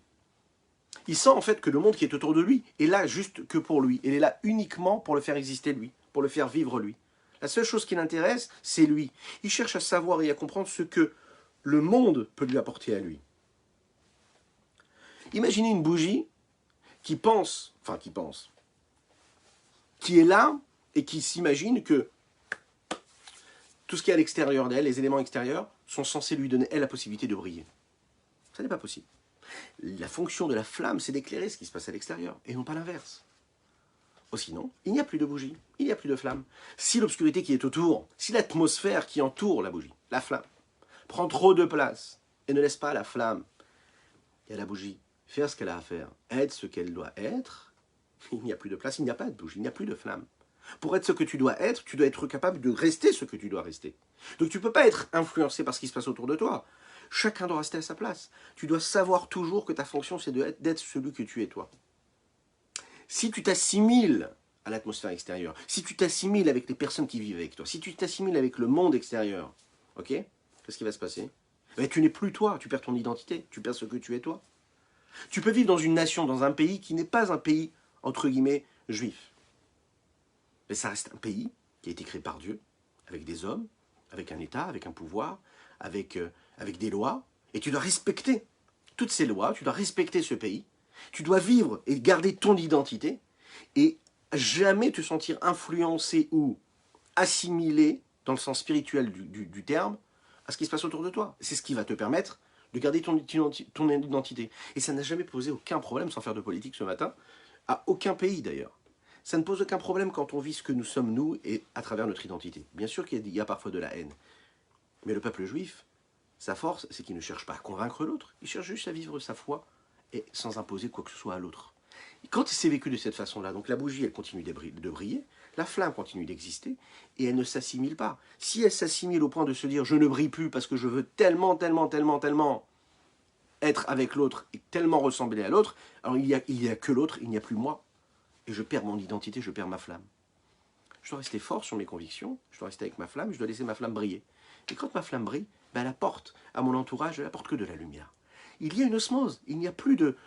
Speaker 1: Il sent en fait que le monde qui est autour de lui est là juste que pour lui. Il est là uniquement pour le faire exister lui, pour le faire vivre lui. La seule chose qui l'intéresse, c'est lui. Il cherche à savoir et à comprendre ce que le monde peut lui apporter à lui. Imaginez une bougie qui est là et qui s'imagine que tout ce qui est à l'extérieur d'elle, les éléments extérieurs, sont censés lui donner, elle, la possibilité de briller. Ça n'est pas possible. La fonction de la flamme, c'est d'éclairer ce qui se passe à l'extérieur, et non pas l'inverse. Oh, sinon, il n'y a plus de bougie, il n'y a plus de flamme. Si l'obscurité qui est autour, si l'atmosphère qui entoure la bougie, la flamme, prend trop de place et ne laisse pas la flamme et la bougie faire ce qu'elle a à faire, être ce qu'elle doit être, il n'y a plus de place, il n'y a pas de bougie, il n'y a plus de flamme. Pour être ce que tu dois être capable de rester ce que tu dois rester. Donc tu ne peux pas être influencé par ce qui se passe autour de toi. Chacun doit rester à sa place. Tu dois savoir toujours que ta fonction, c'est d'être celui que tu es toi. Si tu t'assimiles à l'atmosphère extérieure, si tu t'assimiles avec les personnes qui vivent avec toi, si tu t'assimiles avec le monde extérieur, ok, qu'est-ce qui va se passer? Ben, tu n'es plus toi, tu perds ton identité, tu perds ce que tu es toi. Tu peux vivre dans une nation, dans un pays qui n'est pas un pays, entre guillemets, juif. Mais ça reste un pays qui a été créé par Dieu, avec des hommes, avec un État, avec un pouvoir, avec des lois, et tu dois respecter toutes ces lois, tu dois respecter ce pays, tu dois vivre et garder ton identité, et jamais te sentir influencé ou assimilé, dans le sens spirituel du terme, à ce qui se passe autour de toi. C'est ce qui va te permettre de garder ton identité. Et ça n'a jamais posé aucun problème, sans faire de politique ce matin, à aucun pays d'ailleurs. Ça ne pose aucun problème quand on vit ce que nous sommes nous et à travers notre identité. Bien sûr qu'il y a parfois de la haine. Mais le peuple juif, sa force, c'est qu'il ne cherche pas à convaincre l'autre. Il cherche juste à vivre sa foi et sans imposer quoi que ce soit à l'autre. Quand il s'est vécu de cette façon-là, donc la bougie, elle continue de briller, la flamme continue d'exister, et elle ne s'assimile pas. Si elle s'assimile au point de se dire « je ne brille plus parce que je veux tellement, tellement, tellement, tellement être avec l'autre et tellement ressembler à l'autre », alors il y a que l'autre, il n'y a plus moi. Et je perds mon identité, je perds ma flamme. Je dois rester fort sur mes convictions, je dois rester avec ma flamme, je dois laisser ma flamme briller. Et quand ma flamme brille, ben elle apporte à mon entourage, elle apporte que de la lumière. Il y a une osmose, il n'y a plus de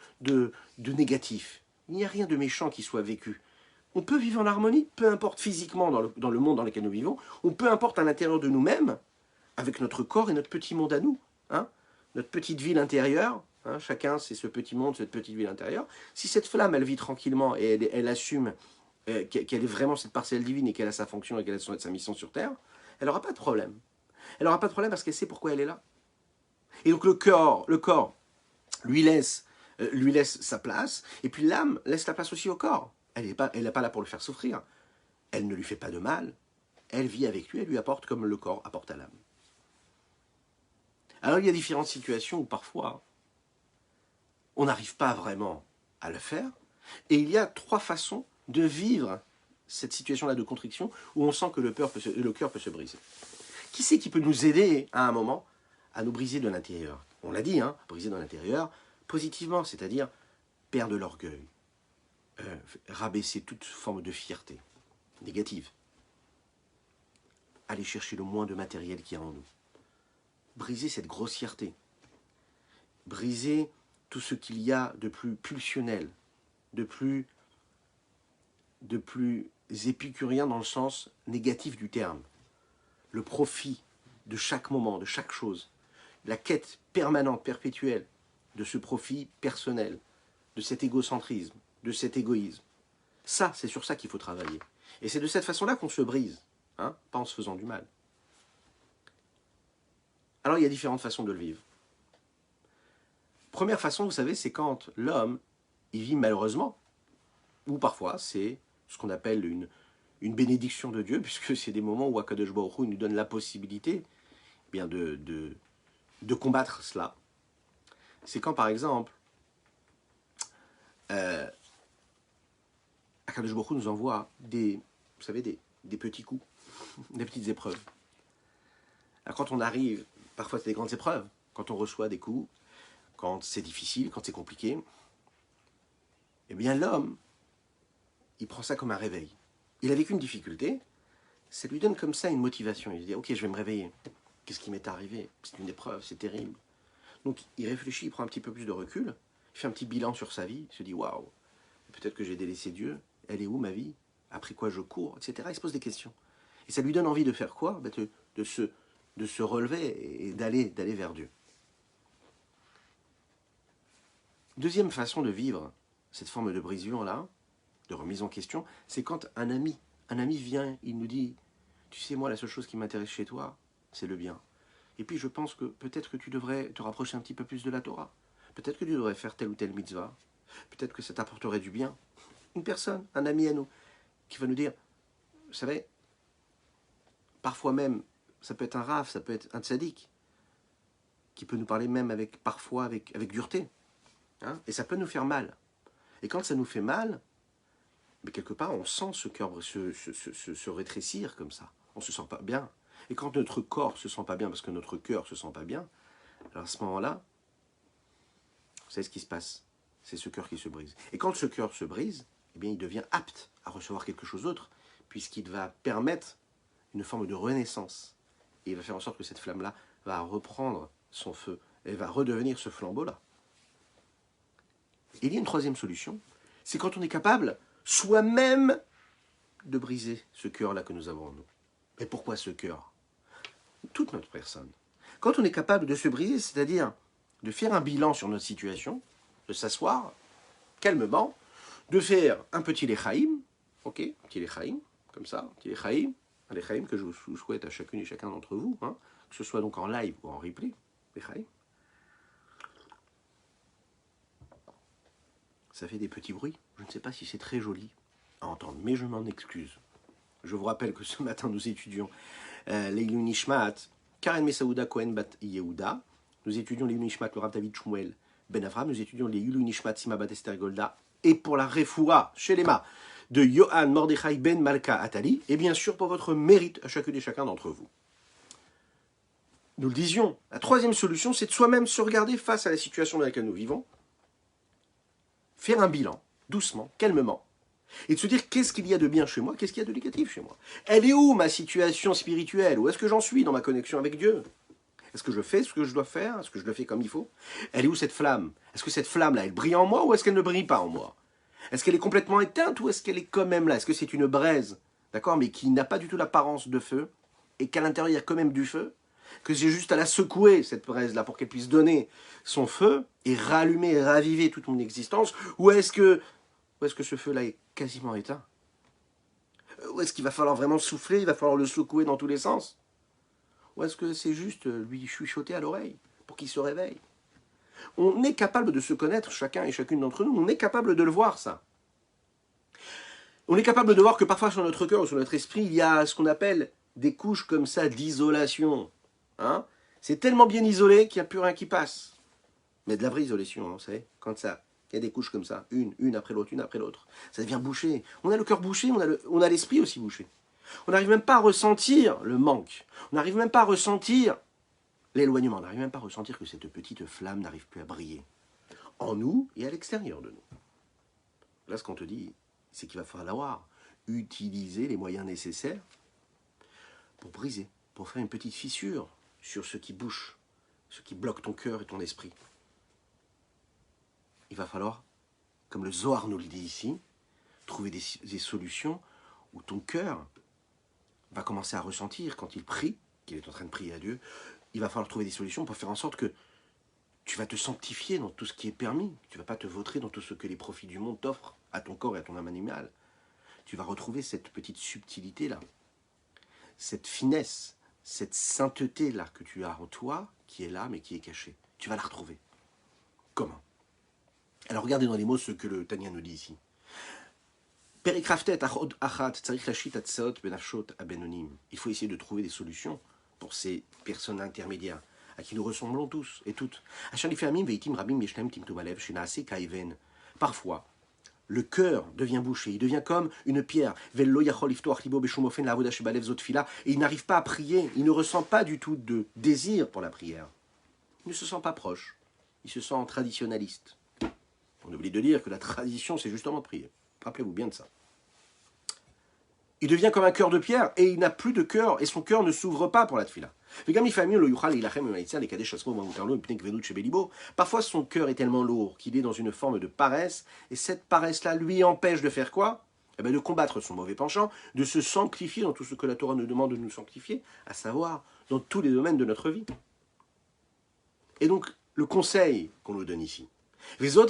Speaker 1: négatif. Il n'y a rien de méchant qui soit vécu. On peut vivre en harmonie, peu importe physiquement dans le monde dans lequel nous vivons, ou peu importe à l'intérieur de nous-mêmes, avec notre corps et notre petit monde à nous, hein, notre petite ville intérieure. Hein, chacun, c'est ce petit monde, cette petite ville intérieure. Si cette flamme, elle vit tranquillement et elle assume qu'elle est vraiment cette parcelle divine et qu'elle a sa fonction et qu'elle a sa mission sur Terre, elle n'aura pas de problème. Elle n'aura pas de problème parce qu'elle sait pourquoi elle est là. Et donc le corps lui laisse sa place, et puis l'âme laisse la place aussi au corps. Elle n'est pas là pour le faire souffrir. Elle ne lui fait pas de mal. Elle vit avec lui, elle lui apporte comme le corps apporte à l'âme. Alors il y a différentes situations où parfois on n'arrive pas vraiment à le faire, et il y a 3 façons de vivre cette situation-là de contriction où on sent que le cœur peut se briser. Qui c'est qui peut nous aider à un moment à nous briser de l'intérieur? On l'a dit, hein, briser de l'intérieur positivement, c'est-à-dire perdre l'orgueil, rabaisser toute forme de fierté négative, aller chercher le moins de matériel qu'il y a en nous, briser cette grossièreté, briser tout ce qu'il y a de plus pulsionnel, de plus épicurien dans le sens négatif du terme. Le profit de chaque moment, de chaque chose, la quête permanente, perpétuelle de ce profit personnel, de cet égocentrisme, de cet égoïsme. Ça, c'est sur ça qu'il faut travailler. Et c'est de cette façon-là qu'on se brise, hein, pas en se faisant du mal. Alors il y a différentes façons de le vivre. Première façon, vous savez, c'est quand l'homme, il vit malheureusement, ou parfois c'est ce qu'on appelle une bénédiction de Dieu, puisque c'est des moments où Akadosh Baruch Hu nous donne la possibilité eh bien de combattre cela. C'est quand, par exemple, Akadosh Baruch Hu nous envoie des petits coups, des petites épreuves. Alors quand on arrive, parfois c'est des grandes épreuves, quand on reçoit des coups, quand c'est difficile, quand c'est compliqué, eh bien l'homme, il prend ça comme un réveil. Il a vécu une difficulté, ça lui donne comme ça une motivation. Il se dit, ok, je vais me réveiller. Qu'est-ce qui m'est arrivé? C'est une épreuve, c'est terrible. Donc il réfléchit, il prend un petit peu plus de recul, il fait un petit bilan sur sa vie, il se dit, waouh, peut-être que j'ai délaissé Dieu, elle est où ma vie? Après quoi je cours, etc. Il se pose des questions. Et ça lui donne envie de faire quoi? De se relever et d'aller vers Dieu. Deuxième façon de vivre cette forme de brisure-là, de remise en question, c'est quand un ami vient, il nous dit, tu sais, moi, la seule chose qui m'intéresse chez toi, c'est le bien. Et puis je pense que peut-être que tu devrais te rapprocher un petit peu plus de la Torah. Peut-être que tu devrais faire telle ou telle mitzvah. Peut-être que ça t'apporterait du bien. Une personne, un ami à nous. qui va nous dire, vous savez, parfois même, ça peut être un raf, ça peut être un tzaddik, qui peut nous parler même parfois avec dureté. Hein, et ça peut nous faire mal. Et quand ça nous fait mal, mais quelque part, on sent ce cœur se rétrécir comme ça. On ne se sent pas bien. Et quand notre corps ne se sent pas bien, parce que notre cœur ne se sent pas bien, alors à ce moment-là, vous savez ce qui se passe? C'est ce cœur qui se brise. Et quand ce cœur se brise, eh bien, il devient apte à recevoir quelque chose d'autre, puisqu'il va permettre une forme de renaissance. Et il va faire en sorte que cette flamme-là va reprendre son feu, et va redevenir ce flambeau-là. Et il y a une troisième solution, c'est quand on est capable soi-même de briser ce cœur-là que nous avons en nous. Mais pourquoi ce cœur? Toute notre personne. Quand on est capable de se briser, c'est-à-dire de faire un bilan sur notre situation, de s'asseoir calmement, de faire un petit lechaïm, ok, petit lechaïm, comme ça, un petit lechaïm, un lechaïm que je vous souhaite à chacune et chacun d'entre vous, hein, que ce soit donc en live ou en replay, lechaïm. Ça fait des petits bruits. Je ne sais pas si c'est très joli à entendre, mais je m'en excuse. Je vous rappelle que ce matin, nous étudions l'Eilu Nishmat, Karen Mesaouda Cohen Bat Yehuda. Nous étudions l'Eilu Nishmat, le Rav David Shmuel Ben Avram. Nous étudions l'Eilu Nishmat, Sima Bat Esther Golda. Et pour la Refoua, chez Lema, de Yohan Mordechai Ben Malka Atali. Et bien sûr, pour votre mérite à chacune et chacun d'entre vous. Nous le disions, la troisième solution, c'est de soi-même se regarder face à la situation dans laquelle nous vivons, faire un bilan, doucement, calmement, et de se dire qu'est-ce qu'il y a de bien chez moi, qu'est-ce qu'il y a de négatif chez moi. Elle est où ma situation spirituelle? Où est-ce que j'en suis dans ma connexion avec Dieu? Est-ce que je fais ce que je dois faire? Est-ce que je le fais comme il faut? Elle est où cette flamme? Est-ce que cette flamme-là, elle brille en moi ou est-ce qu'elle ne brille pas en moi? Est-ce qu'elle est complètement éteinte ou est-ce qu'elle est quand même là? Est-ce que c'est une braise, d'accord, mais qui n'a pas du tout l'apparence de feu et qu'à l'intérieur il y a quand même du feu? Que j'ai juste à la secouer, cette braise-là, pour qu'elle puisse donner son feu et rallumer et raviver toute mon existence? Ou est-ce que ce feu-là est quasiment éteint? Ou est-ce qu'il va falloir vraiment souffler, il va falloir le secouer dans tous les sens? Ou est-ce que c'est juste lui chuchoter à l'oreille pour qu'il se réveille? On est capable de se connaître, chacun et chacune d'entre nous, on est capable de le voir, ça. On est capable de voir que parfois sur notre cœur ou sur notre esprit, il y a ce qu'on appelle des couches comme ça d'isolation. Hein? C'est tellement bien isolé qu'il n'y a plus rien qui passe. Mais de la vraie isolation, hein, vous savez, quand ça, il y a des couches comme ça, une après l'autre, une après l'autre, ça devient bouché. On a le cœur bouché, on a l'esprit aussi bouché. On n'arrive même pas à ressentir le manque. On n'arrive même pas à ressentir l'éloignement. On n'arrive même pas à ressentir que cette petite flamme n'arrive plus à briller. En nous et à l'extérieur de nous. Là, ce qu'on te dit, c'est qu'il va falloir utiliser les moyens nécessaires pour briser, pour faire une petite fissure sur ce qui bouche, ce qui bloque ton cœur et ton esprit. Il va falloir, comme le Zohar nous le dit ici, trouver des solutions où ton cœur va commencer à ressentir quand il prie, qu'il est en train de prier à Dieu. Il va falloir trouver des solutions pour faire en sorte que tu vas te sanctifier dans tout ce qui est permis. Tu ne vas pas te vautrer dans tout ce que les profits du monde t'offrent à ton corps et à ton âme animale. Tu vas retrouver cette petite subtilité-là, cette finesse, cette sainteté-là que tu as en toi, qui est là mais qui est cachée. Tu vas la retrouver. Comment? Alors regardez dans les mots ce que le Tanya nous dit ici. Il faut essayer de trouver des solutions pour ces personnes intermédiaires à qui nous ressemblons tous et toutes. Parfois, le cœur devient bouché, il devient comme une pierre. Et il n'arrive pas à prier, il ne ressent pas du tout de désir pour la prière. Il ne se sent pas proche, il se sent traditionnaliste. On oublie de dire que la tradition, c'est justement de prier. Rappelez-vous bien de ça. Il devient comme un cœur de pierre et il n'a plus de cœur et son cœur ne s'ouvre pas pour la tefila. Parfois son cœur est tellement lourd qu'il est dans une forme de paresse et cette paresse-là lui empêche de faire quoi? Eh bien, de combattre son mauvais penchant, de se sanctifier dans tout ce que la Torah nous demande de nous sanctifier, à savoir dans tous les domaines de notre vie. Et donc, le conseil qu'on nous donne ici, c'est ça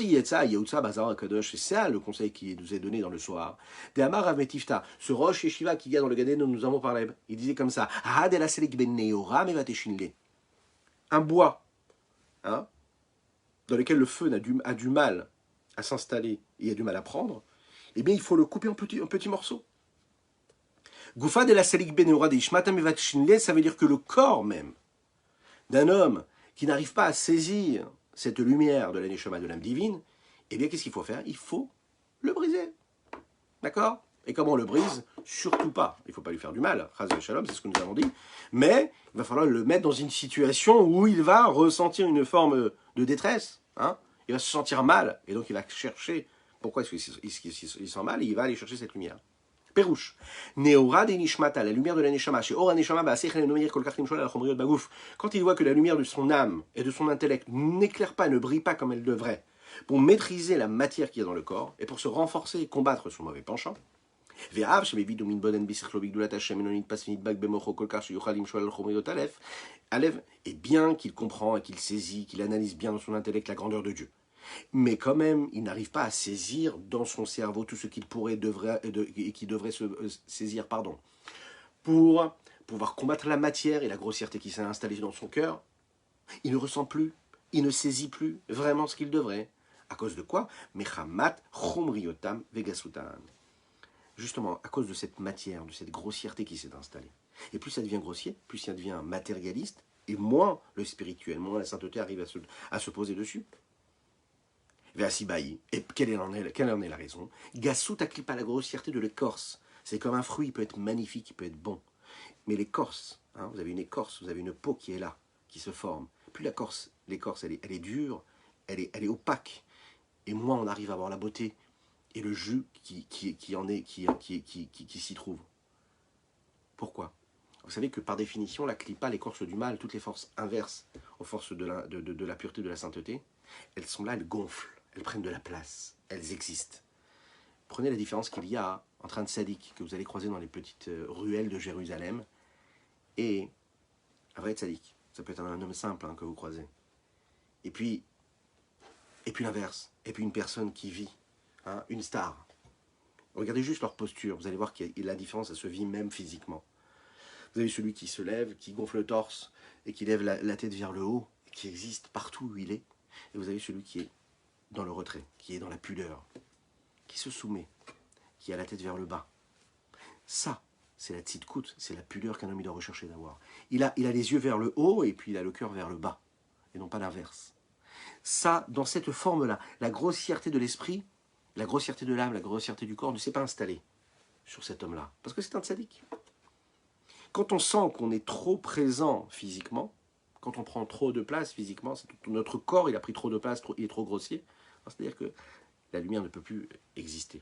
Speaker 1: le conseil qui nous est donné dans le soir. Ce Rosh Yeshiva qu'il y a dans le Gadén dont nous avons parlé, il disait comme ça, un bois, hein, dans lequel le feu a du mal à s'installer et a du mal à prendre, eh bien il faut le couper en petits morceaux. Goufa de la salik beneora de ishmata mevatshinle, ça veut dire que le corps même d'un homme qui n'arrive pas à saisir cette lumière de la neshama, de l'âme divine, eh bien qu'est-ce qu'il faut faire? Il faut le briser. D'accord? Et comment on le brise? Surtout pas. Il ne faut pas lui faire du mal. Chas v'shalom, c'est ce que nous avons dit. Mais il va falloir le mettre dans une situation où il va ressentir une forme de détresse. Hein? Il va se sentir mal. Et donc il va chercher. Pourquoi est-ce qu'il sent mal? Et il va aller chercher cette lumière. Pérouche. Neora de nishmata, la lumière de la neshama. Chez Ora neshama, quand il voit que la lumière de son âme et de son intellect n'éclaire pas, ne brille pas comme elle devrait, pour maîtriser la matière qu'il y a dans le corps et pour se renforcer et combattre son mauvais penchant, et bien qu'il comprend et qu'il saisit, qu'il analyse bien dans son intellect la grandeur de Dieu. Mais quand même, il n'arrive pas à saisir dans son cerveau tout ce qu'il pourrait, et qui devrait se saisir, pour pouvoir combattre la matière et la grossièreté qui s'est installée dans son cœur. Il ne ressent plus, il ne saisit plus vraiment ce qu'il devrait. À cause de quoi? Mechamat chomriotam vegasutan. Justement, à cause de cette matière, de cette grossièreté qui s'est installée. Et plus ça devient grossier, plus ça devient matérialiste, et moins le spirituel, moins la sainteté arrive à se poser dessus. Et quelle en est la raison? Gassut aklipa, la grossièreté de l'écorce. C'est comme un fruit, il peut être magnifique, il peut être bon. Mais l'écorce, hein, vous avez une écorce, vous avez une peau qui est là, qui se forme. Plus l'écorce, elle est dure, elle est opaque. Et moins on arrive à avoir la beauté et le jus qui s'y trouve. Pourquoi? Vous savez que par définition, la klipa, l'écorce du mal, toutes les forces inverses aux forces de la pureté, de la sainteté, elles sont là, elles gonflent, elles prennent de la place, elles existent. Prenez la différence qu'il y a entre un tzaddik que vous allez croiser dans les petites ruelles de Jérusalem et un vrai tzaddik. Ça peut être un homme simple que vous croisez. Et puis l'inverse. Et puis une personne qui vit, une star. Regardez juste leur posture, vous allez voir que la différence, elle se vit même physiquement. Vous avez celui qui se lève, qui gonfle le torse et qui lève la tête vers le haut, qui existe partout où il est. Et vous avez celui qui est dans le retrait, qui est dans la pudeur, qui se soumet, qui a la tête vers le bas. Ça, c'est la tzidkout, c'est la pudeur qu'un homme doit rechercher d'avoir. Il a les yeux vers le haut et puis il a le cœur vers le bas, et non pas l'inverse. Ça, dans cette forme-là, la grossièreté de l'esprit, la grossièreté de l'âme, la grossièreté du corps ne s'est pas installée sur cet homme-là, parce que c'est un tzaddik. Quand on sent qu'on est trop présent physiquement, quand on prend trop de place physiquement, notre corps il a pris trop de place, il est trop grossier, c'est-à-dire que la lumière ne peut plus exister.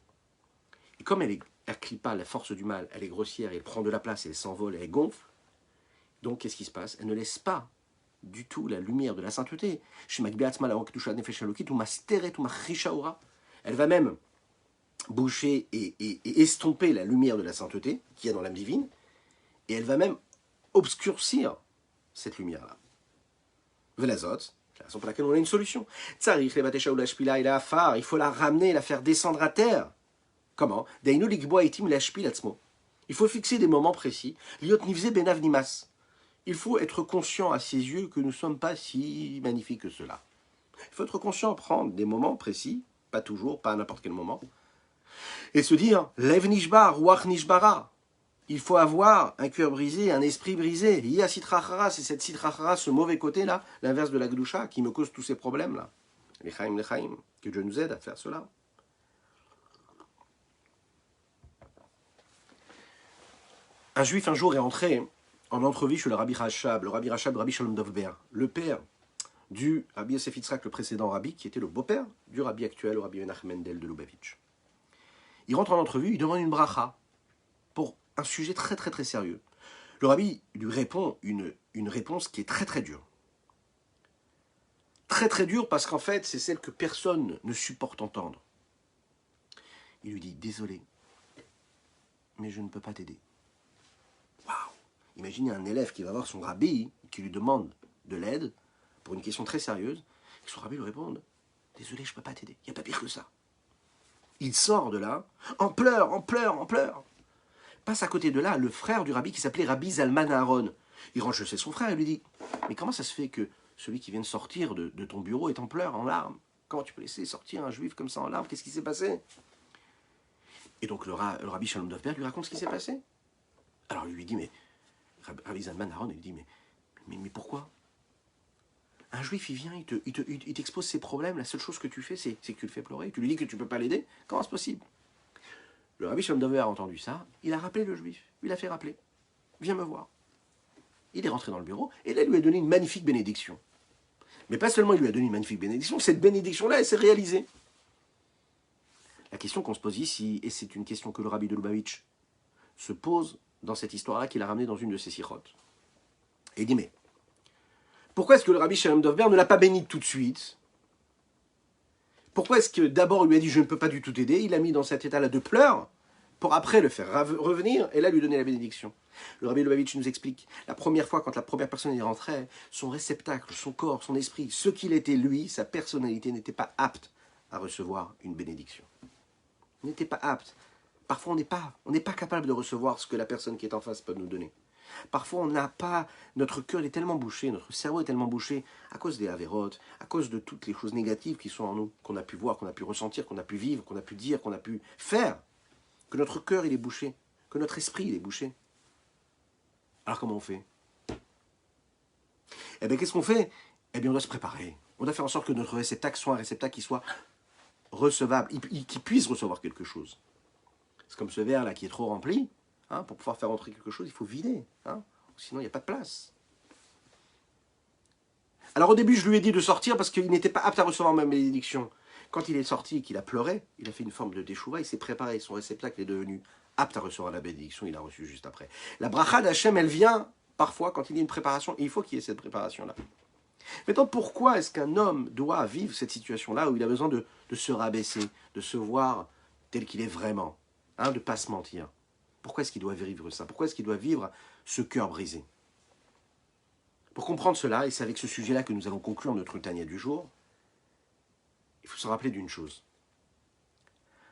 Speaker 1: Et comme elle clipa, la force du mal, elle est grossière, elle prend de la place, elle s'envole, elle gonfle, donc qu'est-ce qui se passe? Elle ne laisse pas du tout la lumière de la sainteté. Elle va même boucher et estomper la lumière de la sainteté qu'il y a dans l'âme divine, et elle va même obscurcir cette lumière-là. Velazot, c'est la raison pour laquelle on a une solution. Il faut la ramener, la faire descendre à terre. Comment? Il faut fixer des moments précis. Il faut être conscient à ses yeux que nous ne sommes pas si magnifiques que cela. Il faut être conscient, prendre des moments précis, pas toujours, pas à n'importe quel moment, et se dire, Lev nishbar, ruach nishbara. Il faut avoir un cœur brisé, un esprit brisé. Il y a sitrachara, c'est cette sitrachara, ce mauvais côté-là, l'inverse de la gdusha, qui me cause tous ces problèmes-là. Lechaim, que Dieu nous aide à faire cela. Un juif un jour est entré en entrevue chez le Rabbi Rachab, Rabbi Shalom Dovber, le père du Rabbi Yosef Yitzhak, le précédent rabbi, qui était le beau-père du rabbi actuel, le Rabbi Menachem Mendel de Lubavitch. Il rentre en entrevue, il demande une bracha pour un sujet très très très sérieux. Le rabbi lui répond une réponse qui est très très dure. Très très dure parce qu'en fait, c'est celle que personne ne supporte entendre. Il lui dit, désolé, mais je ne peux pas t'aider. Waouh! Imaginez un élève qui va voir son rabbi, qui lui demande de l'aide pour une question très sérieuse, et que son rabbi lui réponde, désolé, je ne peux pas t'aider. Il n'y a pas pire que ça. Il sort de là, en pleurs. Passe à côté de là le frère du rabbi qui s'appelait Rabbi Zalman Aaron. Il rentre chez son frère et lui dit, mais comment ça se fait que celui qui vient de sortir de ton bureau est en pleurs, en larmes? Comment tu peux laisser sortir un juif comme ça en larmes? Qu'est-ce qui s'est passé? Et donc le rabbi Shalom Dovber lui raconte ce qui s'est passé. Alors il lui dit, mais Rabbi Zalman Aaron, il dit, mais pourquoi? Un juif, il vient, il t'expose ses problèmes, la seule chose que tu fais, c'est que tu le fais pleurer, tu lui dis que tu ne peux pas l'aider, comment c'est possible? Le Rabbi Shalom Dover a entendu ça, il a rappelé le juif, il a fait rappeler, viens me voir. Il est rentré dans le bureau, et là, il lui a donné une magnifique bénédiction. Mais pas seulement il lui a donné une magnifique bénédiction, cette bénédiction-là, elle s'est réalisée. La question qu'on se pose ici, et c'est une question que le Rabbi de Lubavitch se pose dans cette histoire-là qu'il a ramenée dans une de ses sirotes. Et il dit, mais pourquoi est-ce que le Rabbi Shalom Dover ne l'a pas béni tout de suite? Pourquoi est-ce que d'abord il lui a dit je ne peux pas du tout t'aider, il l'a mis dans cet état-là de pleurs, pour après le faire revenir et là lui donner la bénédiction? Le Rabbi Lubavitch nous explique, la première fois quand la première personne est rentrée, son réceptacle, son corps, son esprit, ce qu'il était lui, sa personnalité n'était pas apte à recevoir une bénédiction. Il n'était pas apte. Parfois on n'est pas capable de recevoir ce que la personne qui est en face peut nous donner. Parfois, on n'a pas, notre cœur est tellement bouché, notre cerveau est tellement bouché à cause des avérotes, à cause de toutes les choses négatives qui sont en nous, qu'on a pu voir, qu'on a pu ressentir, qu'on a pu vivre, qu'on a pu dire, qu'on a pu faire, que notre cœur il est bouché, que notre esprit il est bouché. Alors comment on fait? Eh bien, qu'est-ce qu'on fait? Eh bien, on doit se préparer. On doit faire en sorte que notre réceptacle soit un réceptacle qui soit recevable, qui puisse recevoir quelque chose. C'est comme ce verre-là qui est trop rempli. Hein, pour pouvoir faire entrer quelque chose, il faut vider. Hein, sinon, il n'y a pas de place. Alors au début, je lui ai dit de sortir parce qu'il n'était pas apte à recevoir ma bénédiction. Quand il est sorti et qu'il a pleuré, il a fait une forme de teshuva, il s'est préparé, son réceptacle est devenu apte à recevoir la bénédiction, il l'a reçu juste après. La bracha d'Hachem, elle vient parfois quand il y a une préparation, et il faut qu'il y ait cette préparation-là. Maintenant, pourquoi est-ce qu'un homme doit vivre cette situation-là où il a besoin de se rabaisser, de se voir tel qu'il est vraiment, hein, de ne pas se mentir? Pourquoi est-ce qu'il doit vivre ça? Pourquoi est-ce qu'il doit vivre ce cœur brisé? Pour comprendre cela, et c'est avec ce sujet-là que nous allons conclure notre Tania du jour, il faut se rappeler d'une chose.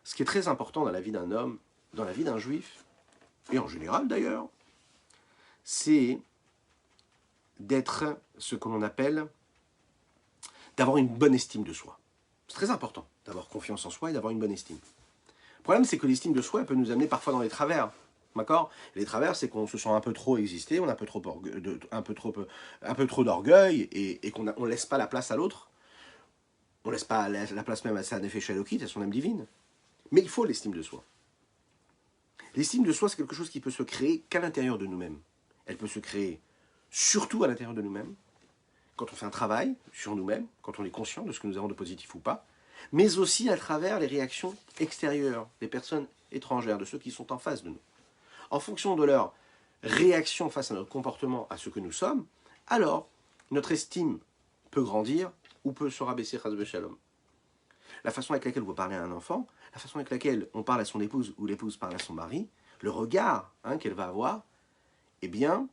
Speaker 1: Ce qui est très important dans la vie d'un homme, dans la vie d'un juif, et en général d'ailleurs, c'est d'être ce que l'on appelle, d'avoir une bonne estime de soi. C'est très important d'avoir confiance en soi et d'avoir une bonne estime. Le problème, c'est que l'estime de soi elle peut nous amener parfois dans les travers. D'accord? Les travers, c'est qu'on se sent un peu trop exister, on a un peu trop d'orgueil et qu'on ne laisse pas la place à l'autre. On ne laisse pas la place même à sa nefesh elokit, à son âme divine. Mais il faut l'estime de soi. L'estime de soi, c'est quelque chose qui peut se créer qu'à l'intérieur de nous-mêmes. Elle peut se créer surtout à l'intérieur de nous-mêmes, quand on fait un travail sur nous-mêmes, quand on est conscient de ce que nous avons de positif ou pas, mais aussi à travers les réactions extérieures des personnes étrangères, de ceux qui sont en face de nous. En fonction de leur réaction face à notre comportement, à ce que nous sommes, alors notre estime peut grandir ou peut se rabaisser, chas v'shalom. La façon avec laquelle vous parlez à un enfant, la façon avec laquelle on parle à son épouse ou l'épouse parle à son mari, le regard qu'elle va avoir, eh bien,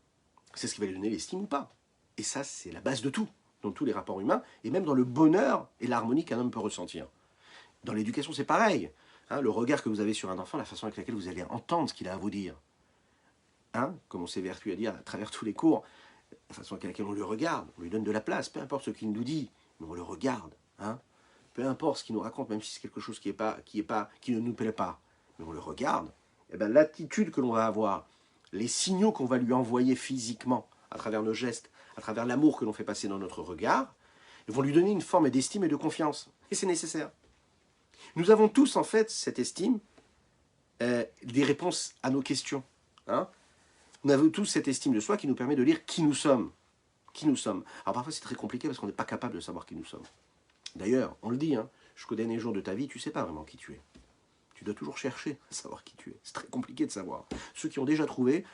Speaker 1: c'est ce qui va lui donner l'estime ou pas. Et ça, c'est la base de tout, dans tous les rapports humains, et même dans le bonheur et l'harmonie qu'un homme peut ressentir. Dans l'éducation, c'est pareil. Hein, le regard que vous avez sur un enfant, la façon avec laquelle vous allez entendre ce qu'il a à vous dire. Hein, comme on s'évertue à dire à travers tous les cours, la façon avec laquelle on le regarde, on lui donne de la place, peu importe ce qu'il nous dit, mais on le regarde. Hein, peu importe ce qu'il nous raconte, même si c'est quelque chose qui ne nous plaît pas, mais on le regarde. Et bien, l'attitude que l'on va avoir, les signaux qu'on va lui envoyer physiquement, à travers nos gestes, à travers l'amour que l'on fait passer dans notre regard, ils vont lui donner une forme d'estime et de confiance. Et c'est nécessaire. Nous avons tous, en fait, cette estime, des réponses à nos questions. Hein. Nous avons tous cette estime de soi qui nous permet de lire qui nous sommes. Qui nous sommes. Alors parfois, c'est très compliqué parce qu'on n'est pas capable de savoir qui nous sommes. D'ailleurs, on le dit, hein, jusqu'au dernier jour de ta vie, tu ne sais pas vraiment qui tu es. Tu dois toujours chercher à savoir qui tu es. C'est très compliqué de savoir. Ceux qui ont déjà trouvé,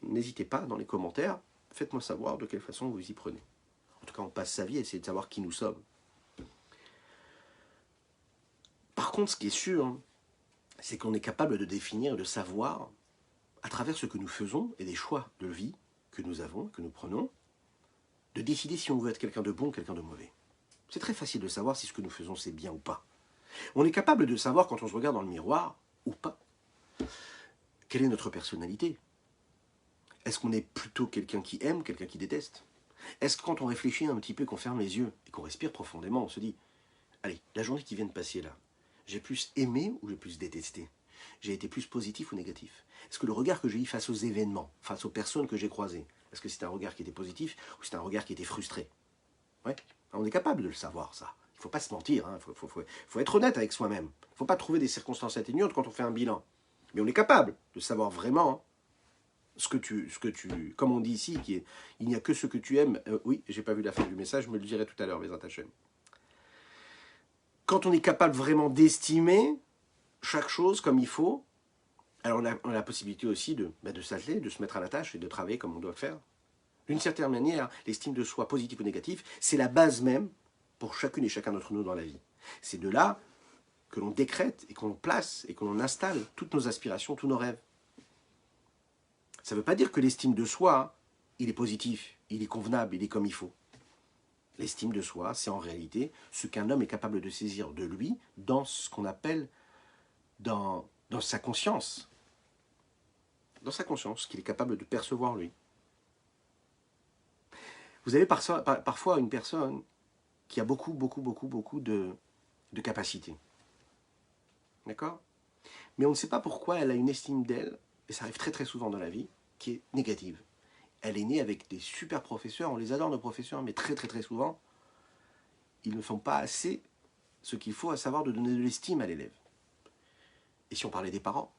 Speaker 1: n'hésitez pas dans les commentaires, faites-moi savoir de quelle façon vous y prenez. En tout cas, on passe sa vie à essayer de savoir qui nous sommes. Par contre, ce qui est sûr, c'est qu'on est capable de définir et de savoir, à travers ce que nous faisons et des choix de vie que nous avons, que nous prenons, de décider si on veut être quelqu'un de bon ou quelqu'un de mauvais. C'est très facile de savoir si ce que nous faisons c'est bien ou pas. On est capable de savoir quand on se regarde dans le miroir ou pas. Quelle est notre personnalité? Est-ce qu'on est plutôt quelqu'un qui aime ou quelqu'un qui déteste? Est-ce que quand on réfléchit un petit peu, qu'on ferme les yeux et qu'on respire profondément, on se dit, allez, la journée qui vient de passer là, j'ai plus aimé ou j'ai plus détesté? j'ai été plus positif ou négatif? Est-ce que le regard que j'ai eu face aux événements, face aux personnes que j'ai croisées, est-ce que c'était un regard qui était positif ou c'était un regard qui était frustré? Ouais. On est capable de le savoir, ça. Il ne faut pas se mentir, hein. Faut être honnête avec soi-même. Il ne faut pas trouver des circonstances atténuantes quand on fait un bilan. Mais on est capable de savoir vraiment, hein, comme on dit ici, il n'y a que ce que tu aimes. Oui, j'ai pas vu la fin du message, je me le dirai tout à l'heure, Bezrat Hashem. Quand on est capable vraiment d'estimer chaque chose comme il faut, alors on a la possibilité aussi de s'atteler, de se mettre à la tâche et de travailler comme on doit faire. D'une certaine manière, l'estime de soi, positive ou négative, c'est la base même pour chacune et chacun d'entre nous dans la vie. C'est de là que l'on décrète et qu'on place et que l'on installe toutes nos aspirations, tous nos rêves. Ça ne veut pas dire que l'estime de soi, il est positif, il est convenable, il est comme il faut. L'estime de soi, c'est en réalité ce qu'un homme est capable de saisir de lui dans ce qu'on appelle dans sa conscience. Dans sa conscience, qu'il est capable de percevoir lui. Vous avez parfois une personne qui a beaucoup de capacités. D'accord? Mais on ne sait pas pourquoi elle a une estime d'elle, et ça arrive très très souvent dans la vie, qui est négative. Elle est née avec des super professeurs, on les adore nos professeurs, mais très très très souvent, ils ne font pas assez ce qu'il faut, à savoir de donner de l'estime à l'élève. Et si on parlait des parents,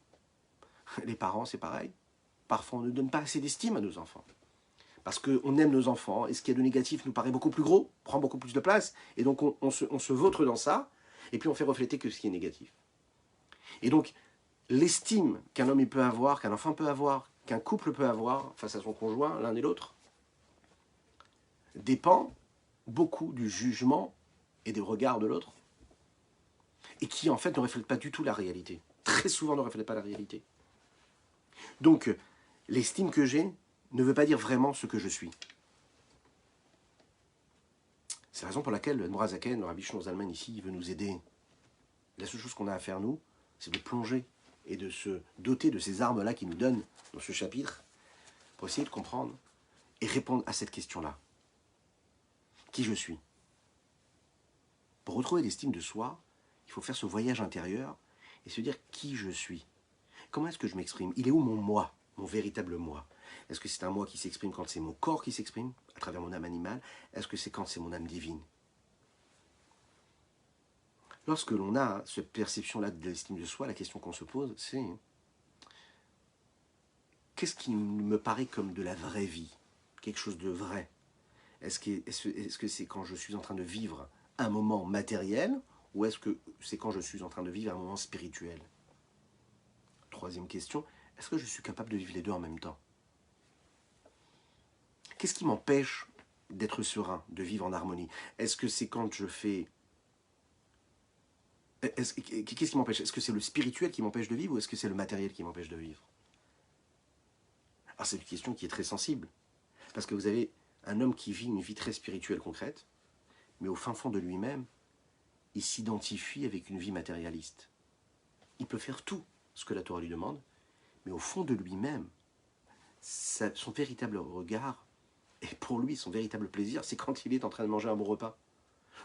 Speaker 1: les parents c'est pareil. Parfois on ne donne pas assez d'estime à nos enfants. Parce qu'on aime nos enfants, et ce qui est de négatif nous paraît beaucoup plus gros, prend beaucoup plus de place, et donc on se vautre dans ça, et puis on fait refléter que ce qui est négatif. Et donc, l'estime qu'un homme peut avoir, qu'un enfant peut avoir, qu'un couple peut avoir face à son conjoint, l'un et l'autre, dépend beaucoup du jugement et des regards de l'autre, et qui en fait ne reflète pas du tout la réalité. Très souvent ne reflète pas la réalité. Donc, l'estime que j'ai ne veut pas dire vraiment ce que je suis. C'est la raison pour laquelle le Nourazaken, le Rabbi Shlomo Zalman ici, il veut nous aider. La seule chose qu'on a à faire, nous, c'est de plonger et de se doter de ces armes-là qu'il nous donne dans ce chapitre pour essayer de comprendre et répondre à cette question-là. Qui je suis? Pour retrouver l'estime de soi, il faut faire ce voyage intérieur et se dire qui je suis. Comment est-ce que je m'exprime? Il est où mon moi, mon véritable moi? Est-ce que c'est un moi qui s'exprime quand c'est mon corps qui s'exprime, à travers mon âme animale? Est-ce que c'est quand c'est mon âme divine? Lorsque l'on a cette perception-là de l'estime de soi, la question qu'on se pose, c'est qu'est-ce qui me paraît comme de la vraie vie? Quelque chose de vrai? Est-ce que c'est quand je suis en train de vivre un moment matériel ou est-ce que c'est quand je suis en train de vivre un moment spirituel? Troisième question, est-ce que je suis capable de vivre les deux en même temps? Qu'est-ce qui m'empêche d'être serein, de vivre en harmonie? Est-ce que c'est quand je fais... Qu'est-ce qui m'empêche? Est-ce que c'est le spirituel qui m'empêche de vivre ou est-ce que c'est le matériel qui m'empêche de vivre? Alors c'est une question qui est très sensible. Parce que vous avez un homme qui vit une vie très spirituelle concrète, mais au fin fond de lui-même, il s'identifie avec une vie matérialiste. Il peut faire tout ce que la Torah lui demande, mais au fond de lui-même, son véritable regard, et pour lui, son véritable plaisir, c'est quand il est en train de manger un bon repas,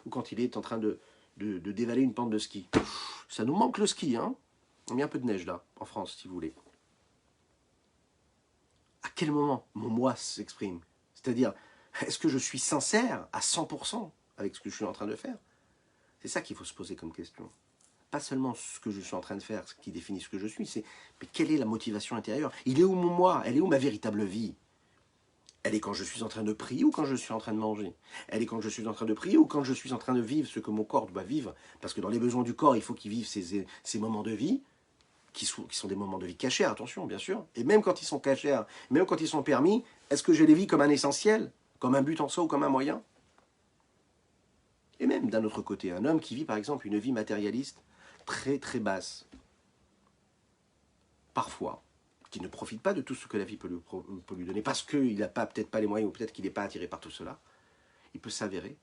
Speaker 1: ou quand il est en train de dévaler une pente de ski. Ça nous manque le ski, hein? On met un peu de neige là, en France, si vous voulez. À quel moment mon moi s'exprime? C'est-à-dire, est-ce que je suis sincère à 100% avec ce que je suis en train de faire? C'est ça qu'il faut se poser comme question. Pas seulement ce que je suis en train de faire, ce qui définit ce que je suis, c'est mais quelle est la motivation intérieure? Il est où mon moi? Elle est où ma véritable vie? Elle est quand je suis en train de prier ou quand je suis en train de manger? Elle est quand je suis en train de prier ou quand je suis en train de vivre ce que mon corps doit vivre? Parce que dans les besoins du corps, il faut qu'il vive ces moments de vie, qui sont des moments de vie cachés, attention, bien sûr. Et même quand ils sont cachés, même quand ils sont permis, est-ce que je les vis comme un essentiel, comme un but en soi ou comme un moyen? Et même d'un autre côté, un homme qui vit par exemple une vie matérialiste très très basse, parfois, qui ne profite pas de tout ce que la vie peut lui donner, parce qu'il n'a peut-être pas les moyens, ou peut-être qu'il n'est pas attiré par tout cela, il peut s'avérer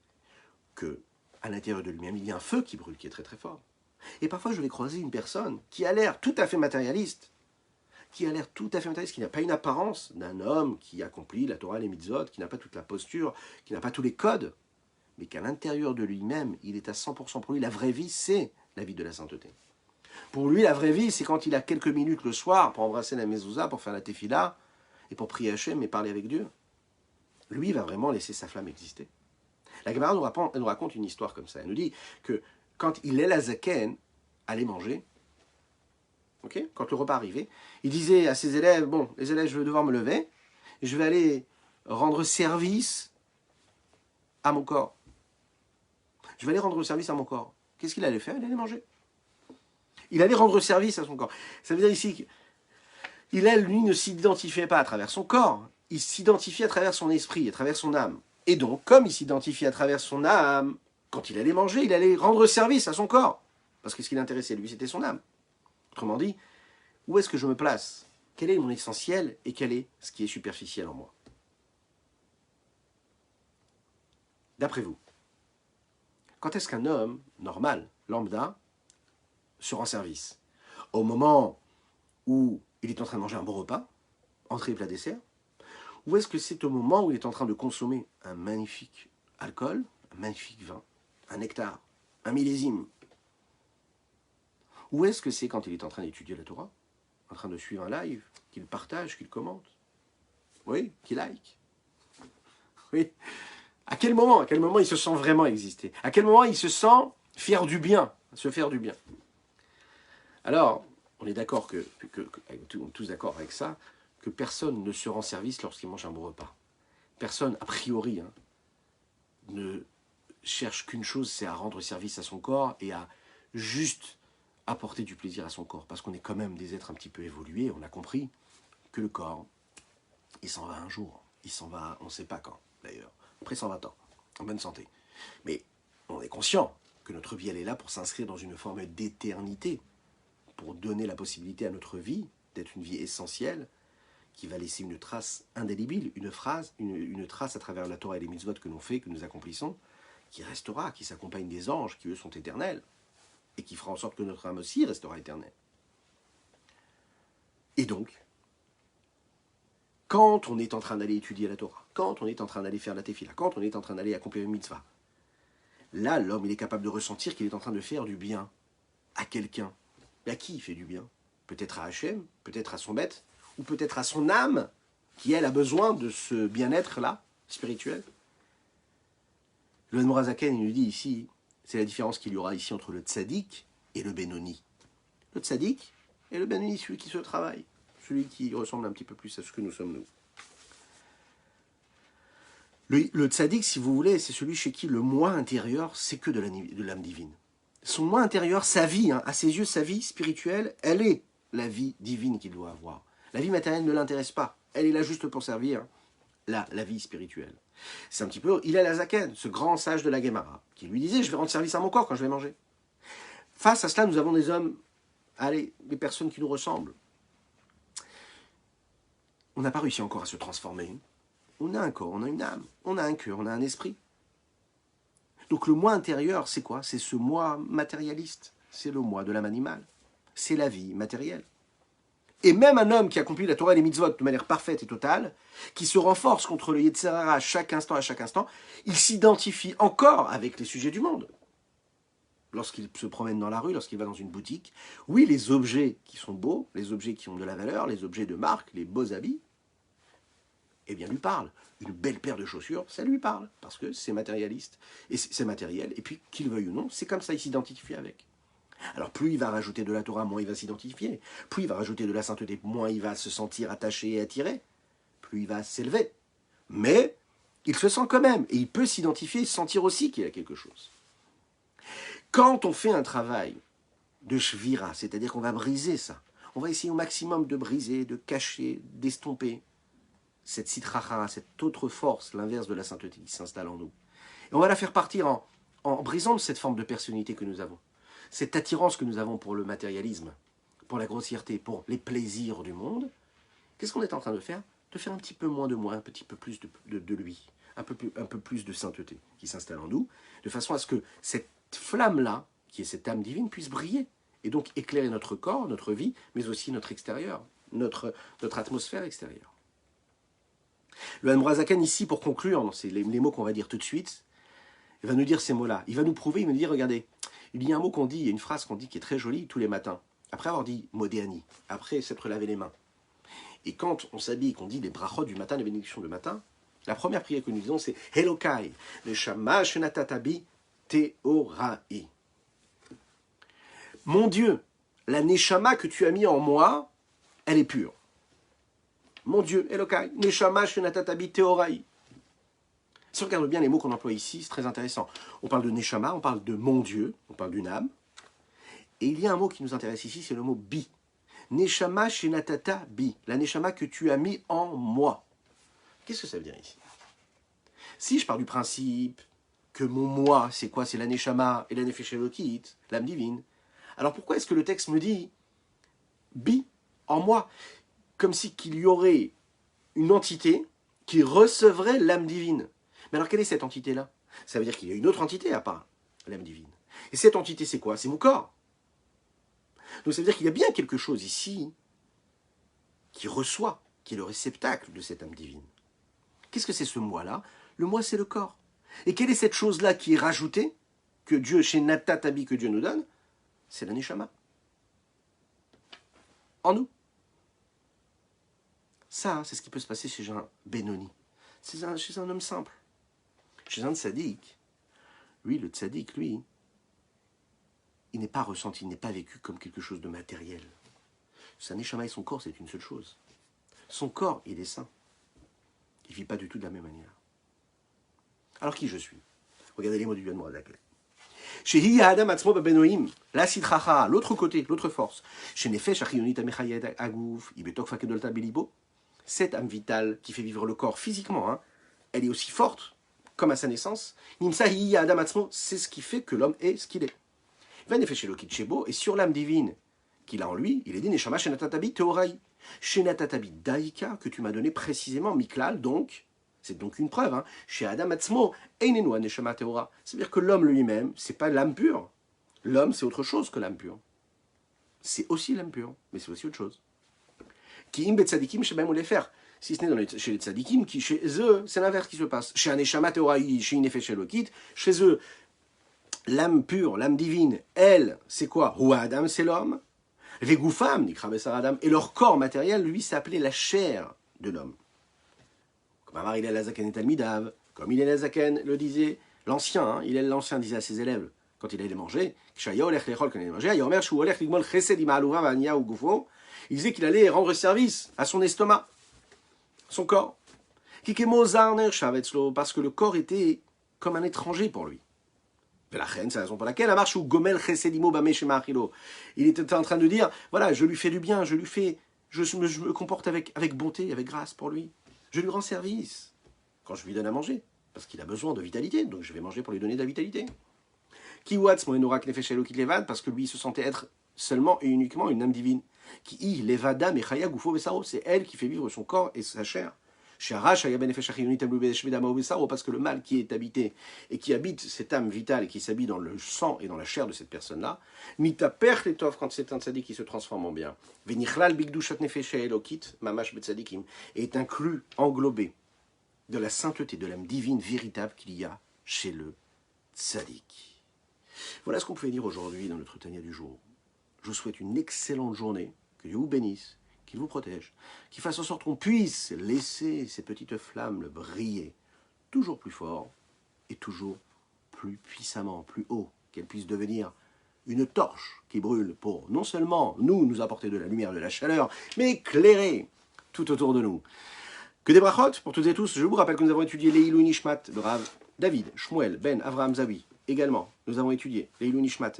Speaker 1: que à l'intérieur de lui-même, il y a un feu qui brûle, qui est très très fort. Et parfois, je vais croiser une personne qui a l'air tout à fait matérialiste, qui n'a pas une apparence d'un homme qui accomplit la Torah, les mitzvot, qui n'a pas toute la posture, qui n'a pas tous les codes, mais qu'à l'intérieur de lui-même, il est à 100% pour lui. La vraie vie, c'est la vie de la sainteté. Pour lui, la vraie vie, c'est quand il a quelques minutes le soir pour embrasser la mezouza, pour faire la tefila, et pour prier Hachem et parler avec Dieu. Lui, il va vraiment laisser sa flamme exister. La Gemara nous raconte une histoire comme ça. Elle nous dit que quand il est la zaken, allait manger, okay, quand le repas arrivait, il disait à ses élèves, bon, les élèves, je vais devoir me lever, je vais aller rendre service à mon corps. Je vais aller rendre service à mon corps. Qu'est-ce qu'il allait faire? Il allait manger. Il allait rendre service à son corps. Ça veut dire ici qu'il, lui, ne s'identifiait pas à travers son corps, il s'identifiait à travers son esprit, à travers son âme. Et donc, comme il s'identifiait à travers son âme, quand il allait manger, il allait rendre service à son corps. Parce que ce qui l'intéressait, lui, c'était son âme. Autrement dit, où est-ce que je me place? Quel est mon essentiel et quel est ce qui est superficiel en moi? D'après vous, quand est-ce qu'un homme normal, lambda, se rend service? Au moment où il est en train de manger un bon repas, entrée, plat, dessert? Ou est-ce que c'est au moment où il est en train de consommer un magnifique alcool, un magnifique vin, un nectar, un millésime? Ou est-ce que c'est quand il est en train d'étudier la Torah, en train de suivre un live, qu'il partage, qu'il commente? Oui, qu'il like. Oui. À quel moment il se sent vraiment exister? À quel moment il se sent faire du bien, se faire du bien? Alors, on est d'accord tous d'accord avec ça, que personne ne se rend service lorsqu'il mange un bon repas. Personne, a priori, ne cherche qu'une chose, c'est à rendre service à son corps et à juste apporter du plaisir à son corps. Parce qu'on est quand même des êtres un petit peu évolués, on a compris que le corps, il s'en va un jour. Il s'en va, on ne sait pas quand, d'ailleurs. Après 120 ans, en bonne santé. Mais on est conscient que notre vie, elle est là pour s'inscrire dans une forme d'éternité, pour donner la possibilité à notre vie d'être une vie essentielle, qui va laisser une trace indélébile, une trace à travers la Torah et les mitzvot que l'on fait, que nous accomplissons, qui restera, qui s'accompagne des anges, qui eux sont éternels, et qui fera en sorte que notre âme aussi restera éternelle. Et donc, quand on est en train d'aller étudier la Torah, quand on est en train d'aller faire la tefila, quand on est en train d'aller accomplir une mitzvah, là, l'homme, il est capable de ressentir qu'il est en train de faire du bien à quelqu'un. Et à qui il fait du bien? Peut-être à Hachem, peut-être à son maître, ou peut-être à son âme, qui elle a besoin de ce bien-être-là, spirituel. Le Admorazaken, il nous dit ici, c'est la différence qu'il y aura ici entre le tzaddik et le Benoni. Le tzaddik et le Benoni, celui qui se travaille, celui qui ressemble un petit peu plus à ce que nous sommes nous. Le tzaddik, si vous voulez, c'est celui chez qui le moi intérieur, c'est que de l'âme divine. Son moi intérieur, sa vie, à ses yeux, sa vie spirituelle, elle est la vie divine qu'il doit avoir. La vie matérielle ne l'intéresse pas. Elle est là juste pour servir la vie spirituelle. C'est un petit peu Hillel Hazaken, ce grand sage de la Gemara, qui lui disait « Je vais rendre service à mon corps quand je vais manger ». Face à cela, nous avons des hommes, des personnes qui nous ressemblent. On n'a pas réussi encore à se transformer. On a un corps, on a une âme, on a un cœur, on a un esprit. Donc le moi intérieur, c'est quoi? C'est ce moi matérialiste. C'est le moi de l'âme animale. C'est la vie matérielle. Et même un homme qui accomplit la Torah et les mitzvot de manière parfaite et totale, qui se renforce contre le Yetzer Hara à chaque instant, il s'identifie encore avec les sujets du monde. Lorsqu'il se promène dans la rue, lorsqu'il va dans une boutique, oui, les objets qui sont beaux, les objets qui ont de la valeur, les objets de marque, les beaux habits, eh bien, lui parle. Une belle paire de chaussures, ça lui parle, parce que c'est matérialiste, et c'est matériel, et puis, qu'il veuille ou non, c'est comme ça, il s'identifie avec. Alors plus il va rajouter de la Torah, moins il va s'identifier. Plus il va rajouter de la sainteté, moins il va se sentir attaché et attiré. Plus il va s'élever. Mais il se sent quand même. Et il peut s'identifier et sentir aussi qu'il a quelque chose. Quand on fait un travail de shvira, c'est-à-dire qu'on va briser ça, on va essayer au maximum de briser, de cacher, d'estomper cette sitracha, cette autre force, l'inverse de la sainteté qui s'installe en nous. Et on va la faire partir en brisant cette forme de personnalité que nous avons. Cette attirance que nous avons pour le matérialisme, pour la grossièreté, pour les plaisirs du monde, qu'est-ce qu'on est en train de faire? De faire un petit peu moins de moi, un petit peu plus de lui, un peu plus de sainteté qui s'installe en nous, de façon à ce que cette flamme-là, qui est cette âme divine, puisse briller, et donc éclairer notre corps, notre vie, mais aussi notre extérieur, notre atmosphère extérieure. Le Admorazaken, ici, pour conclure, c'est les mots qu'on va dire tout de suite, il va nous dire ces mots-là. Il va nous prouver, il va nous dire, regardez, il y a un mot qu'on dit, il y a une phrase qu'on dit qui est très jolie tous les matins. après avoir dit Modéani, après s'être lavé les mains, et quand on s'habille, qu'on dit les brachot du matin, les bénédictions du matin, la première prière que nous disons, c'est Elokai, le Shama Shenatatabi Teorai. Mon Dieu, la Neshama que tu as mis en moi, elle est pure. Mon Dieu, Elokai, Neshama Shenatatabi Teorai. Si on regarde bien les mots qu'on emploie ici, c'est très intéressant. On parle de Neshama, on parle de mon Dieu, on parle d'une âme. Et il y a un mot qui nous intéresse ici, c'est le mot bi. Neshama Shenatata bi, la Neshama que tu as mis en moi. Qu'est-ce que ça veut dire ici? Si je pars du principe que mon moi, c'est quoi? C'est la Neshama et la Nefesh Elokit, l'âme divine. Alors pourquoi est-ce que le texte me dit bi en moi? Comme si qu'il y aurait une entité qui recevrait l'âme divine. Mais alors quelle est cette entité-là? Ça veut dire qu'il y a une autre entité à part l'âme divine. Et cette entité, c'est quoi? C'est mon corps. Donc ça veut dire qu'il y a bien quelque chose ici qui reçoit, qui est le réceptacle de cette âme divine. Qu'est-ce que c'est ce moi-là? Le moi, c'est le corps. Et quelle est cette chose-là qui est rajoutée, que Dieu, chez Natatabi, que Dieu nous donne? C'est la Neshama. En nous. Ça, c'est ce qui peut se passer chez un Benoni. Chez un homme simple. Chez un tzaddik. Lui, le tzaddik, lui, il n'est pas ressenti, il n'est pas vécu comme quelque chose de matériel. Sa Neshama et son corps, c'est une seule chose. Son corps, il est saint. Il ne vit pas du tout de la même manière. Alors qui je suis? Regardez les mots du Yad Moradakle. Shehi Adam Atzmo Babenoim, la Sitracha, l'autre côté, l'autre force. Chez Nefesh Achionit Amechayed Agouf, Ibetok Fakedolta Belibo. Cette âme vitale qui fait vivre le corps physiquement, hein, elle est aussi forte comme à sa naissance. Nimsa Hi Adam Atzmo, c'est ce qui fait que l'homme est ce qu'il est. Nefesh Elokit Shebo, et sur l'âme divine qu'il a en lui, il est dit Neshama Shenatatabi Teorai. Shenatatabi Daika, que tu m'as donné précisément, Miklal, donc. C'est donc une preuve. Chez Adam Atzmo, Einenu Neshama Teora. C'est-à-dire que l'homme lui-même, c'est pas l'âme pure. L'homme, c'est autre chose que l'âme pure. C'est aussi l'âme pure, mais c'est aussi autre chose. Qui im betzadikim shebem ou les faire. Si ce n'est chez les tzadikim, qui chez eux, c'est l'inverse qui se passe. Chez Neshama Teora, chez Nefesh Elokit, chez eux, l'âme pure, l'âme divine, elle, c'est quoi? Ou Adam, c'est l'homme. Les goufam, Nikra Besar Adam, et leur corps matériel, lui, s'appelait la chair de l'homme. Comme Amar Hillel Hazaken et Talmidav, comme Hillel Hazaken le disait, l'ancien, Hillel l'ancien disait à ses élèves, quand il allait manger, il disait qu'il allait rendre service à son estomac, son corps. Parce que le corps était comme un étranger pour lui. C'est la raison pour laquelle il était en train de dire, voilà, je lui fais du bien, je me comporte avec bonté, avec grâce pour lui. Je lui rends service quand je lui donne à manger, parce qu'il a besoin de vitalité, donc je vais manger pour lui donner de la vitalité. Parce que lui, il se sentait être seulement et uniquement une âme divine. C'est elle qui fait vivre son corps et sa chair. Parce que le mal qui est habité et qui habite cette âme vitale et qui s'habille dans le sang et dans la chair de cette personne-là, quand c'est un tzaddik qui se transforme en bien, est inclus, englobé de la sainteté de l'âme divine véritable qu'il y a chez le tzaddik. Voilà ce qu'on pouvait dire aujourd'hui dans notre Tania du jour. Je vous souhaite une excellente journée, que Dieu vous bénisse, qu'il vous protège, qu'il fasse en sorte qu'on puisse laisser ces petites flammes briller toujours plus fort et toujours plus puissamment, plus haut, qu'elles puissent devenir une torche qui brûle pour non seulement nous apporter de la lumière, de la chaleur, mais éclairer tout autour de nous. Que des brachot pour toutes et tous. Je vous rappelle que nous avons étudié Leilou Nishmat de Rav David, Shmuel, Ben, Avraham Zawi. Également, nous avons étudié Leilou Nishmat,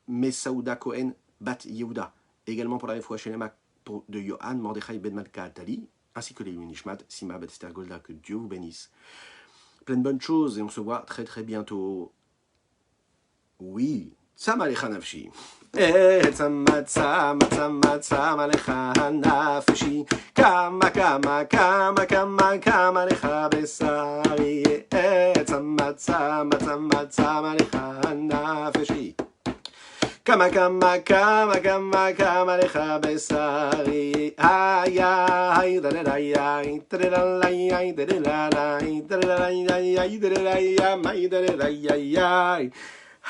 Speaker 1: Mesaouda Cohen, Bat Yehuda. Également pour la Refoua Shelema de Yohan Mordechai Ben Malka Atali, ainsi que les Nishmat, Sima Bet Esther Golda, que Dieu vous bénisse. Plein de bonnes choses et on se voit très très bientôt. Oui, Tsam Alecha Nafshi. Tsam Tsam Tsam Tsam Alecha Nafshi. Kama Kama Kama Kama Kama Alecha Besari. Tsam Tsam Tsam Tsam Alecha Nafshi. Kama kama kama kama kama lecha besari ay ay dalalay dalalay dalalay dalalay dalalay dalalay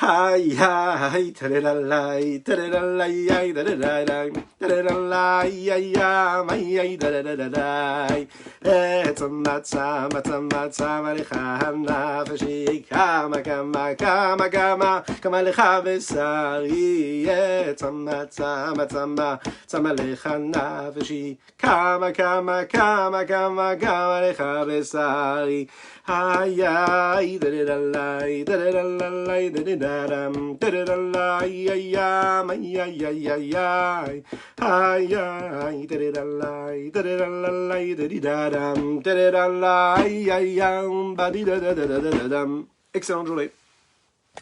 Speaker 1: Aïe aïe, tadadalaï, tadadalaï, aïe, tadadalaï, tadadalaï, aïe aïe, aïe, tadadalaï. Et matzah, matzah, matzah, malecha nafshi, kama, kama, kama, kama, kama lecha besari. Et matzah, matzah, matzah, malecha nafshi, kama, kama, kama, kama, kama lecha besari. Aïe aïe, tadadalaï, tadadalaï, tadadalaï, tadadalaï, aïe aïe, aïe, aïe, aïe, aïe. Aïe aïe, tadadalaï, tadadalaï, tadadadam, tadadalaï, aïe aïe, badidadadadadam. Excellente journée.